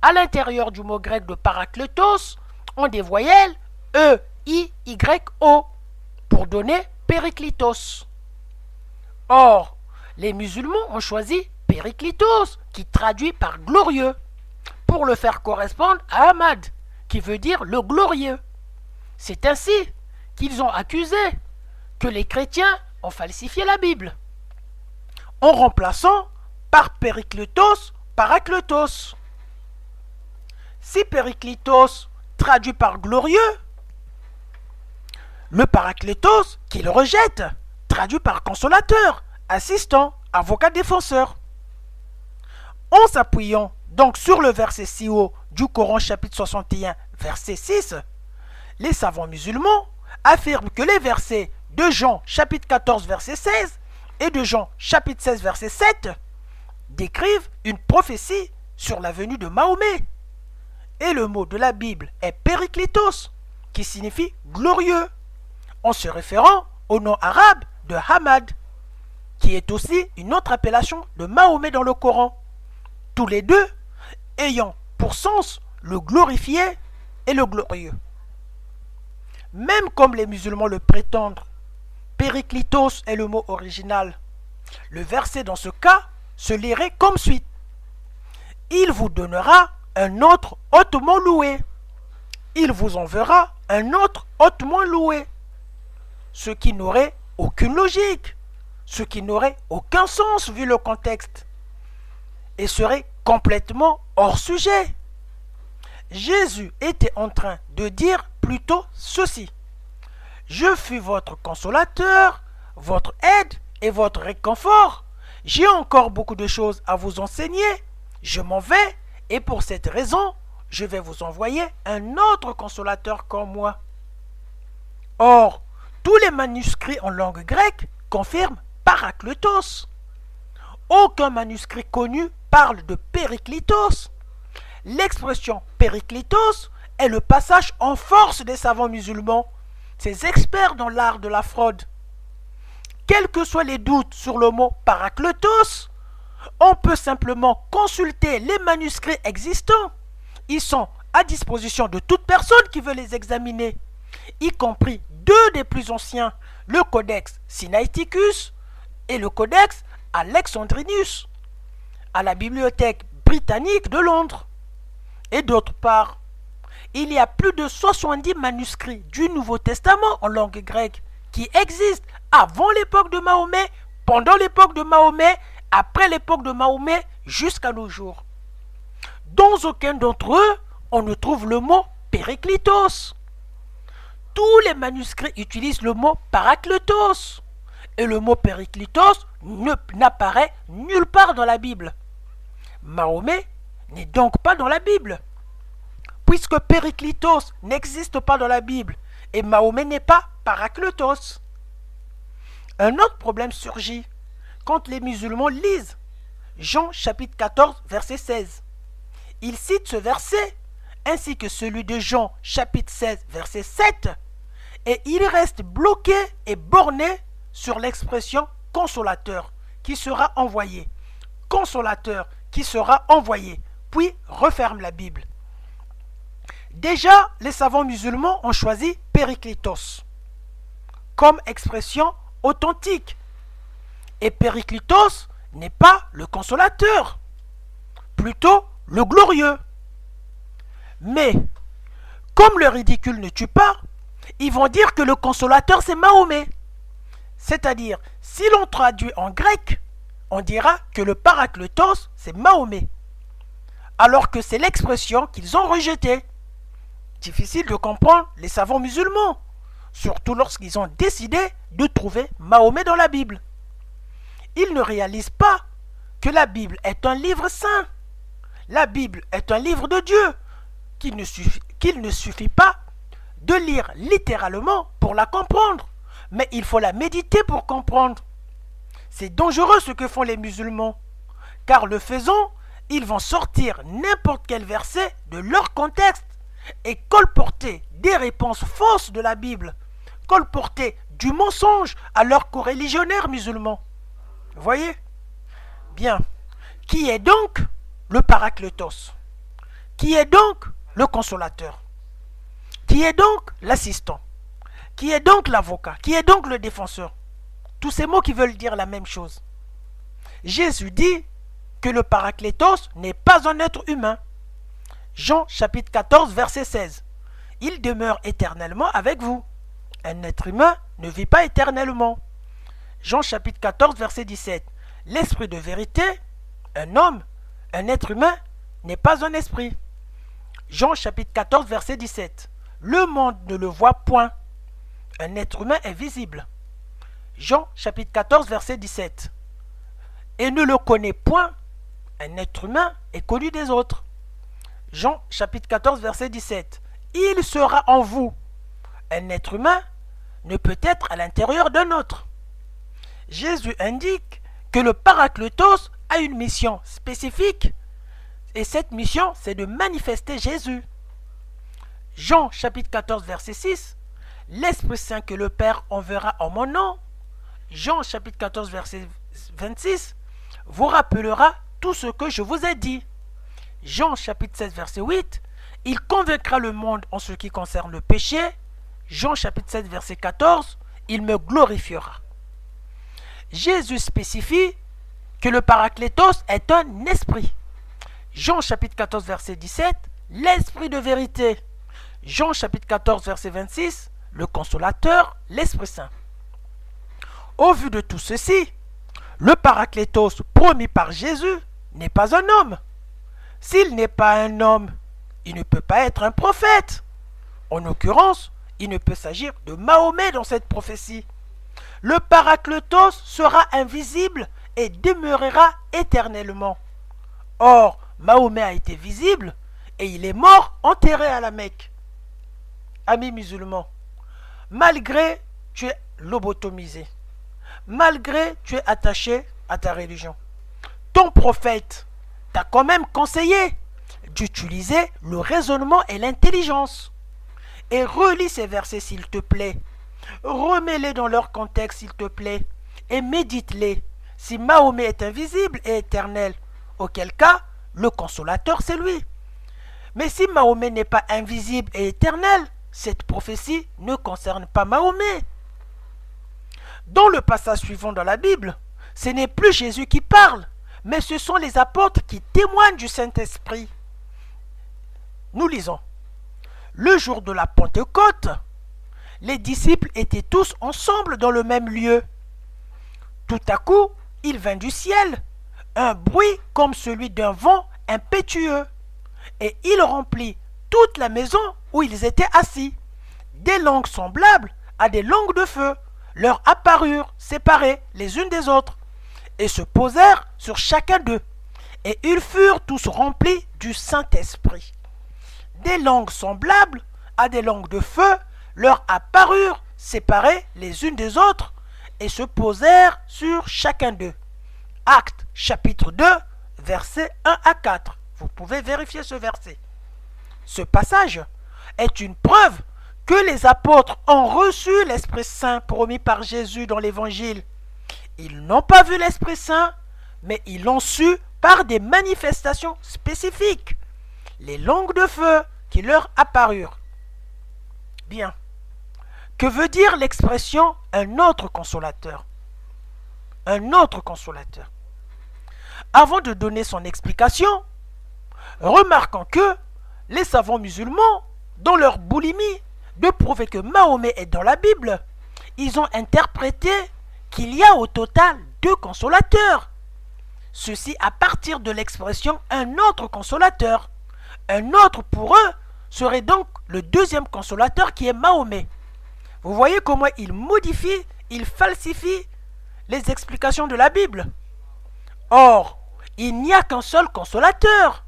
à l'intérieur du mot grec de parakletos en des voyelles E, I, Y, O pour donner périklitos. Or, les musulmans ont choisi périklitos qui traduit par glorieux pour le faire correspondre à Ahmad qui veut dire le glorieux. C'est ainsi qu'ils ont accusé que les chrétiens ont falsifié la Bible en remplaçant par périkletos, parakletos. Si périklitos traduit par glorieux, le parakletos qu'il rejette traduit par consolateur, assistant, avocat défenseur. En s'appuyant Donc sur le verset si haut du Coran chapitre 61 verset 6, les savants musulmans affirment que les versets de Jean chapitre 14 verset 16 et de Jean chapitre 16 verset 7 décrivent une prophétie sur la venue de Mahomet. Et le mot de la Bible est Périclitos, qui signifie glorieux, en se référant au nom arabe de Hamad, qui est aussi une autre appellation de Mahomet dans le Coran, tous les deux ayant pour sens le glorifié et le glorieux. Même comme les musulmans le prétendent, Périclitos est le mot original. Le verset dans ce cas se lirait comme suit. Il vous donnera un autre hautement loué. Il vous enverra un autre hautement loué. Ce qui n'aurait aucune logique, ce qui n'aurait aucun sens vu le contexte, et serait complètement hors sujet. Jésus était en train de dire plutôt ceci. Je fus votre consolateur, votre aide et votre réconfort. J'ai encore beaucoup de choses à vous enseigner. Je m'en vais et pour cette raison, je vais vous envoyer un autre consolateur comme moi. Or, tous les manuscrits en langue grecque confirment Parakletos. Aucun manuscrit connu parle de Périclitos. L'expression Périclitos est le passage en force des savants musulmans, ces experts dans l'art de la fraude. Quels que soient les doutes sur le mot Parakletos, on peut simplement consulter les manuscrits existants. Ils sont à disposition de toute personne qui veut les examiner, y compris deux des plus anciens, le Codex Sinaiticus et le Codex Alexandrinus, à la Bibliothèque britannique de Londres. Et d'autre part, il y a plus de 70 manuscrits du Nouveau Testament en langue grecque qui existent avant l'époque de Mahomet, pendant l'époque de Mahomet, après l'époque de Mahomet, jusqu'à nos jours. Dans aucun d'entre eux, on ne trouve le mot Périclitos. Tous les manuscrits utilisent le mot Parakletos. Et le mot Périclitos n'apparaît nulle part dans la Bible. Mahomet n'est donc pas dans la Bible. Puisque Périclitos n'existe pas dans la Bible et Mahomet n'est pas Parakletos. Un autre problème surgit quand les musulmans lisent Jean chapitre 14 verset 16. Ils citent ce verset ainsi que celui de Jean chapitre 16 verset 7 et ils restent bloqués et bornés sur l'expression consolateur qui sera envoyé. Consolateur qui sera envoyé, puis referment la Bible. Déjà, les savants musulmans ont choisi Périclitos comme expression authentique. Et Périclitos n'est pas le consolateur, plutôt le glorieux. Mais, comme le ridicule ne tue pas, ils vont dire que le consolateur c'est Mahomet. C'est-à-dire, si l'on traduit en grec, on dira que le Parakletos c'est Mahomet, alors que c'est l'expression qu'ils ont rejetée. Difficile de comprendre les savants musulmans, surtout lorsqu'ils ont décidé de trouver Mahomet dans la Bible. Ils ne réalisent pas que la Bible est un livre saint. La Bible est un livre de Dieu qu'il ne suffit pas de lire littéralement pour la comprendre, mais il faut la méditer pour comprendre. C'est dangereux ce que font les musulmans, car le faisant, ils vont sortir n'importe quel verset de leur contexte et colporter des réponses fausses de la Bible, colporter du mensonge à leurs coreligionnaires musulmans. Vous voyez? Bien. Qui est donc le Parakletos? Qui est donc le consolateur? Qui est donc l'assistant? Qui est donc l'avocat? Qui est donc le défenseur? Tous ces mots qui veulent dire la même chose. Jésus dit que le Parakletos n'est pas un être humain. Jean chapitre 14 verset 16. Il demeure éternellement avec vous. Un être humain ne vit pas éternellement. Jean chapitre 14 verset 17. L'esprit de vérité, un homme, un être humain, n'est pas un esprit. Jean chapitre 14 verset 17. Le monde ne le voit point. Un être humain est visible. Jean chapitre 14 verset 17. Et ne le connaît point. un être humain est connu des autres. Jean chapitre 14 verset 17. Il sera en vous. Un être humain ne peut être à l'intérieur d'un autre. Jésus indique que le Paraclétos a une mission spécifique et cette mission c'est de manifester Jésus. Jean chapitre 14 verset 6. L'Esprit Saint que le Père enverra en mon nom. Jean chapitre 14 verset 26. Vous rappellera tout ce que je vous ai dit. Jean chapitre 16 verset 8. Il convaincra le monde en ce qui concerne le péché. Jean chapitre 7 verset 14. Il me glorifiera. Jésus spécifie que le Paraclétos est un esprit. Jean chapitre 14 verset 17. L'esprit de vérité. Jean chapitre 14 verset 26. Le consolateur, l'Esprit Saint. Au vu de tout ceci, le Paraclétos promis par Jésus n'est pas un homme. S'il n'est pas un homme, il ne peut pas être un prophète. En l'occurrence, il ne peut s'agir de Mahomet dans cette prophétie. Le Paraclétos sera invisible et demeurera éternellement. Or, Mahomet a été visible et il est mort enterré à la Mecque. Amis musulmans, malgré tu es lobotomisé, malgré tu es attaché à ta religion, ton prophète t'a quand même conseillé d'utiliser le raisonnement et l'intelligence. Et relis ces versets s'il te plaît. Remets-les dans leur contexte s'il te plaît. Et médite-les. Si Mahomet est invisible et éternel, auquel cas, le consolateur c'est lui. Mais si Mahomet n'est pas invisible et éternel, cette prophétie ne concerne pas Mahomet. Dans le passage suivant dans la Bible, ce n'est plus Jésus qui parle, mais ce sont les apôtres qui témoignent du Saint-Esprit. Nous lisons. Le jour de la Pentecôte, les disciples étaient tous ensemble dans le même lieu. Tout à coup, il vint du ciel un bruit comme celui d'un vent impétueux, et il remplit toute la maison où ils étaient assis. Des langues semblables à des langues de feu leur apparurent séparées les unes des autres, et se posèrent sur chacun d'eux, et ils furent tous remplis du Saint-Esprit. Des langues semblables à des langues de feu leur apparurent séparées les unes des autres, et se posèrent sur chacun d'eux. Actes chapitre 2, versets 1 à 4. Vous pouvez vérifier ce verset. Ce passage est une preuve que les apôtres ont reçu l'Esprit Saint promis par Jésus dans l'Évangile. Ils n'ont pas vu l'Esprit Saint, mais ils l'ont su par des manifestations spécifiques. Les langues de feu qui leur apparurent. Bien. Que veut dire l'expression « un autre consolateur » ? Un autre consolateur. Avant de donner son explication, remarquons que les savants musulmans, dans leur boulimie de prouver que Mahomet est dans la Bible, ils ont interprété qu'il y a au total 2 consolateurs. Ceci à partir de l'expression « un autre consolateur ». Un autre pour eux serait donc le deuxième consolateur qui est Mahomet. Vous voyez comment il modifie, il falsifie les explications de la Bible. Or, il n'y a qu'un seul consolateur.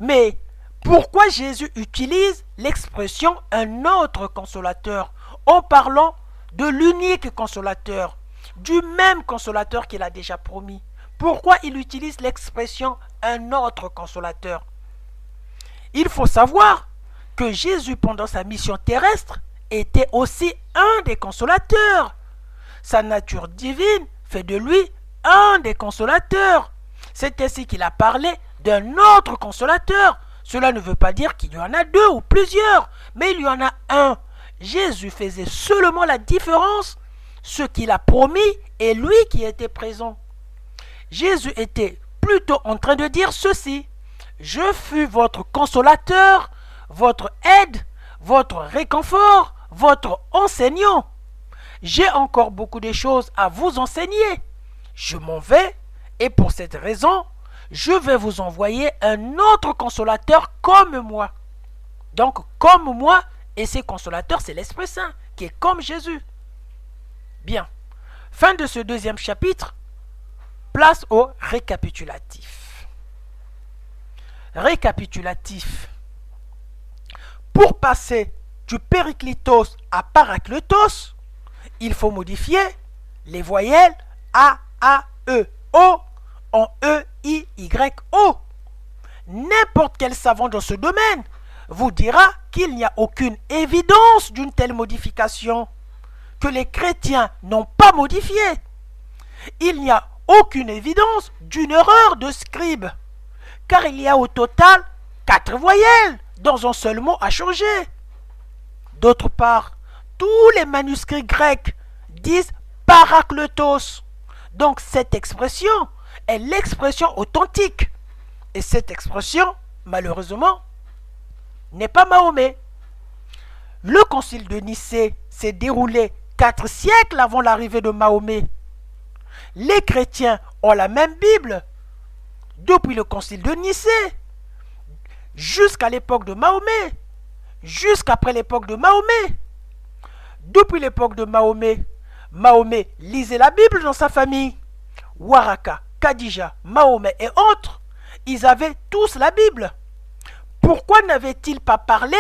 Mais pourquoi Jésus utilise l'expression « un autre consolateur » en parlant de l'unique consolateur, du même consolateur qu'il a déjà promis? Pourquoi il utilise l'expression « un autre consolateur » ? Il faut savoir que Jésus, pendant sa mission terrestre, était aussi un des consolateurs. Sa nature divine fait de lui un des consolateurs. C'est ainsi qu'il a parlé d'un autre consolateur. Cela ne veut pas dire qu'il y en a 2 ou plusieurs, mais il y en a un. Jésus faisait seulement la différence. Ce qu'il a promis et lui qui était présent. Jésus était plutôt en train de dire ceci. Je fus votre consolateur, votre aide, votre réconfort, votre enseignant. J'ai encore beaucoup de choses à vous enseigner. Je m'en vais et pour cette raison, je vais vous envoyer un autre consolateur comme moi. Donc comme moi, et ce consolateur c'est l'Esprit Saint qui est comme Jésus. Bien, fin de ce 2e chapitre, place au récapitulatif. récapitulatif. Pour passer du périclitos à parakletos, il faut modifier les voyelles A, E, O en E, I, Y, O. N'importe quel savant dans ce domaine vous dira qu'il n'y a aucune évidence d'une telle modification, que les chrétiens n'ont pas modifié. Il n'y a aucune évidence d'une erreur de scribe, car il y a au total 4 voyelles dans un seul mot à changer. D'autre part, tous les manuscrits grecs disent parakletos. Donc cette expression est l'expression authentique. Et cette expression, malheureusement, n'est pas Mahomet. Le concile de Nicée s'est déroulé 4 siècles avant l'arrivée de Mahomet. Les chrétiens ont la même Bible depuis le concile de Nicée jusqu'à l'époque de Mahomet, jusqu'après l'époque de Mahomet. Depuis l'époque de Mahomet, Mahomet lisait la Bible dans sa famille. Waraka, Khadija, Mahomet et autres, ils avaient tous la Bible. Pourquoi n'avaient-ils pas parlé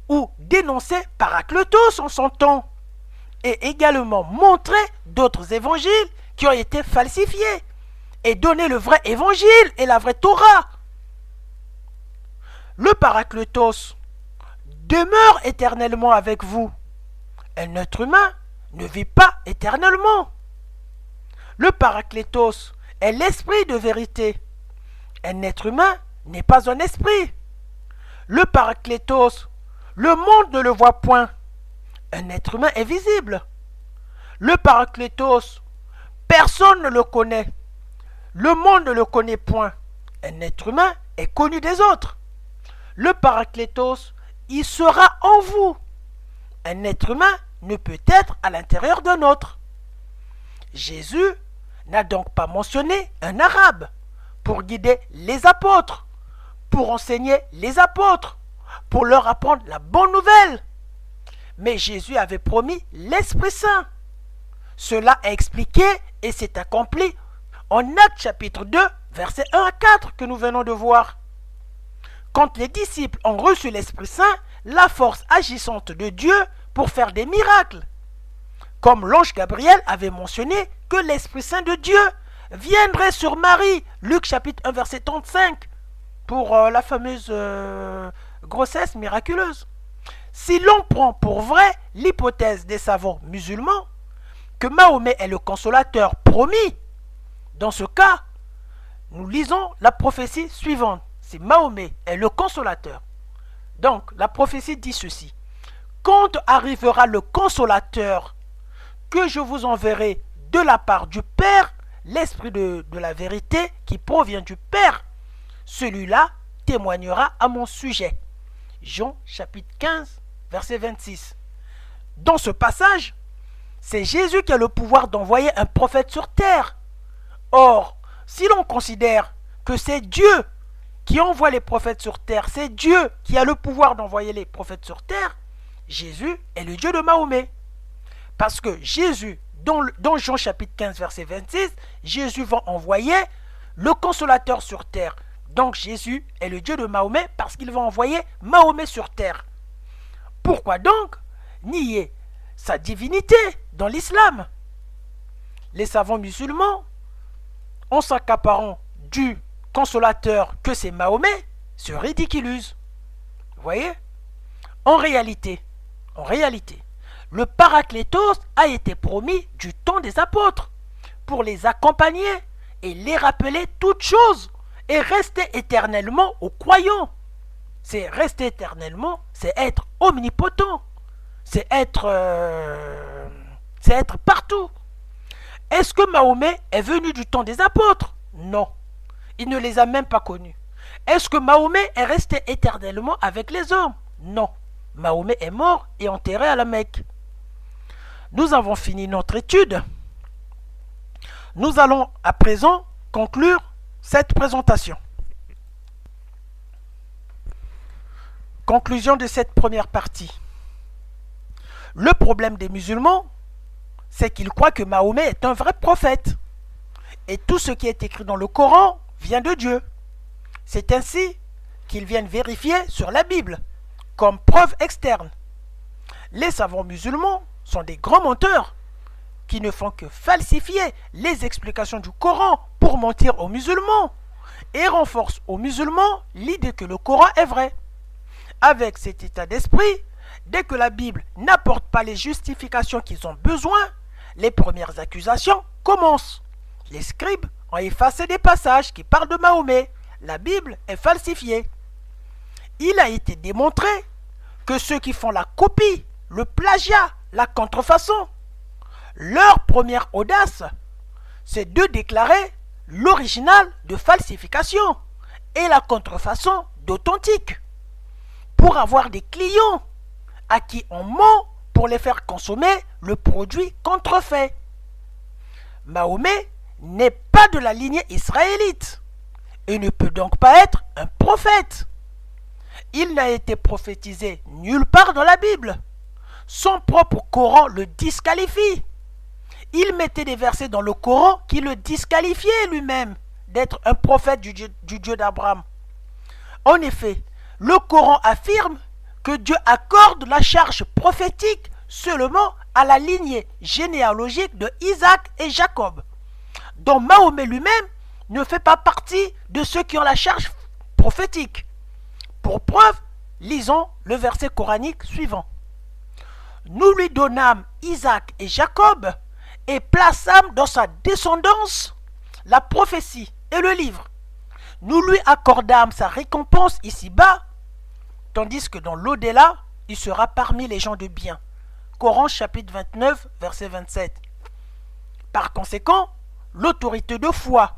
ou dénoncé Parakletos en son temps et également montré d'autres évangiles qui ont été falsifiés et donné le vrai évangile et la vraie Torah? Le Parakletos demeure éternellement avec vous. Un être humain ne vit pas éternellement. Le Parakletos est l'esprit de vérité. Un être humain n'est pas un esprit. Le Parakletos, le monde ne le voit point. Un être humain est visible. Le Parakletos, personne ne le connaît. Le monde ne le connaît point. Un être humain est connu des autres. Le Parakletos, il sera en vous. Un être humain ne peut être à l'intérieur d'un autre. Jésus n'a donc pas mentionné un arabe pour guider les apôtres, pour enseigner les apôtres, pour leur apprendre la bonne nouvelle. Mais Jésus avait promis l'Esprit Saint. Cela est expliqué et s'est accompli en Actes chapitre 2, versets 1 à 4 que nous venons de voir. Quand les disciples ont reçu l'Esprit Saint, la force agissante de Dieu pour faire des miracles. Comme l'ange Gabriel avait mentionné que l'Esprit Saint de Dieu viendrait sur Marie, Luc chapitre 1 verset 35, pour la fameuse grossesse miraculeuse. Si l'on prend pour vrai l'hypothèse des savants musulmans, que Mahomet est le consolateur promis, dans ce cas, nous lisons la prophétie suivante. Si Mahomet est le consolateur, donc la prophétie dit ceci: quand arrivera le consolateur que je vous enverrai de la part du Père, l'Esprit de la vérité qui provient du Père, celui-là témoignera à mon sujet. Jean chapitre 15, verset 26. Dans ce passage, c'est Jésus qui a le pouvoir d'envoyer un prophète sur terre. Or, si l'on considère que c'est Dieu qui envoie les prophètes sur terre, c'est Dieu qui a le pouvoir d'envoyer les prophètes sur terre, Jésus est le Dieu de Mahomet. Parce que Jésus, dans Jean chapitre 15, verset 26, Jésus va envoyer le consolateur sur terre. Donc Jésus est le Dieu de Mahomet parce qu'il va envoyer Mahomet sur terre. Pourquoi donc nier sa divinité dans l'islam? Les savants musulmans, en s'accaparant du consolateur que c'est Mahomet, se ridiculisent. Vous voyez? En réalité, le Parakletos a été promis du temps des apôtres pour les accompagner et les rappeler toutes choses et rester éternellement aux croyants. C'est rester éternellement, c'est être omnipotent, c'est être partout. Est-ce que Mahomet est venu du temps des apôtres? Non, il ne les a même pas connus. Est-ce que Mahomet est resté éternellement avec les hommes? Non, Mahomet est mort et enterré à la Mecque. Nous avons fini notre étude. Nous allons à présent conclure cette présentation. Conclusion de cette première partie. Le problème des musulmans, c'est qu'ils croient que Mahomet est un vrai prophète. Et tout ce qui est écrit dans le Coran vient de Dieu. C'est ainsi qu'ils viennent vérifier sur la Bible, comme preuve externe. Les savants musulmans sont des grands menteurs qui ne font que falsifier les explications du Coran pour mentir aux musulmans et renforcent aux musulmans l'idée que le Coran est vrai. Avec cet état d'esprit, dès que la Bible n'apporte pas les justifications qu'ils ont besoin, les premières accusations commencent. Les scribes ont effacé des passages qui parlent de Mahomet. La Bible est falsifiée. Il a été démontré que ceux qui font la copie, le plagiat, la contrefaçon, leur première audace, c'est de déclarer l'original de falsification et la contrefaçon d'authentique pour avoir des clients à qui on ment pour les faire consommer le produit contrefait. Mahomet n'est pas de la lignée israélite et ne peut donc pas être un prophète. Il n'a été prophétisé nulle part dans la Bible. Son propre Coran le disqualifie. Il mettait des versets dans le Coran qui le disqualifiaient lui-même d'être un prophète du Dieu d'Abraham. En effet, le Coran affirme que Dieu accorde la charge prophétique seulement à la lignée généalogique de Isaac et Jacob, dont Mahomet lui-même ne fait pas partie de ceux qui ont la charge prophétique. Pour preuve, lisons le verset coranique suivant. Nous lui donnâmes Isaac et Jacob et plaçâmes dans sa descendance la prophétie et le livre. Nous lui accordâmes sa récompense ici-bas, tandis que dans l'au-delà, il sera parmi les gens de bien. Coran chapitre 29, verset 27. Par conséquent, l'autorité de foi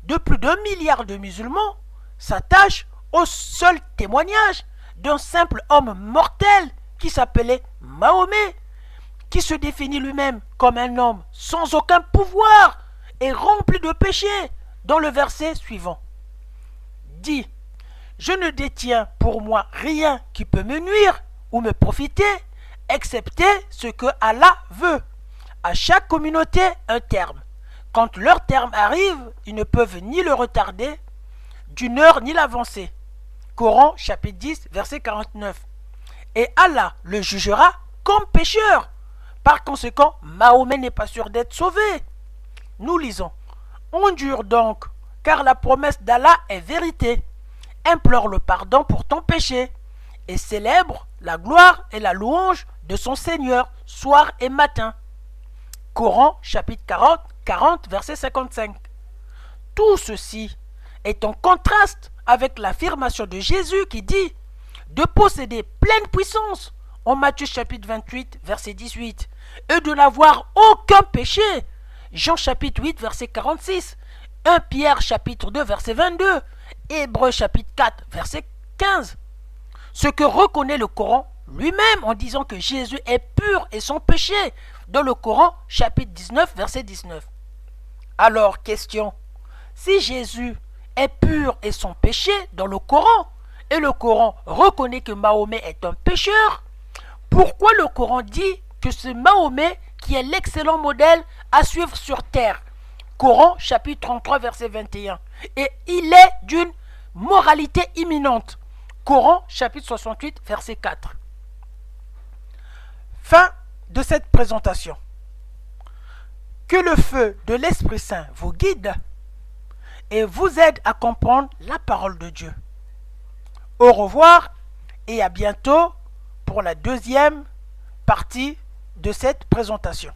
de plus d'1 milliard de musulmans s'attache au seul témoignage d'un simple homme mortel qui s'appelait Mahomet, qui se définit lui-même comme un homme sans aucun pouvoir et rempli de péchés, dans le verset suivant. Dit, je ne détiens pour moi rien qui peut me nuire ou me profiter, excepté ce que Allah veut. À chaque communauté, un terme. Quand leur terme arrive, ils ne peuvent ni le retarder d'une heure ni l'avancer. Coran chapitre 10, verset 49. Et Allah le jugera comme pécheur. Par conséquent, Mahomet n'est pas sûr d'être sauvé. Nous lisons. Endure donc, car la promesse d'Allah est vérité. Implore le pardon pour ton péché et célèbre la gloire et la louange de son Seigneur soir et matin. Coran chapitre 40, verset 55. Tout ceci est en contraste avec l'affirmation de Jésus qui dit de posséder pleine puissance en Matthieu chapitre 28, verset 18 et de n'avoir aucun péché. Jean chapitre 8, verset 46. 1 Pierre chapitre 2, verset 22. Hébreux chapitre 4, verset 15. Ce que reconnaît le Coran lui-même en disant que Jésus est pur et sans péché dans le Coran chapitre 19, verset 19. Alors, question, si Jésus est pur et sans péché dans le Coran, et le Coran reconnaît que Mahomet est un pécheur, pourquoi le Coran dit que c'est Mahomet qui est l'excellent modèle à suivre sur terre? Coran chapitre 33 verset 21. Et il est d'une moralité imminente. Coran chapitre 68 verset 4. Fin de cette présentation. Que le feu de l'Esprit Saint vous guide et vous aide à comprendre la parole de Dieu. Au revoir et à bientôt pour la deuxième partie de cette présentation.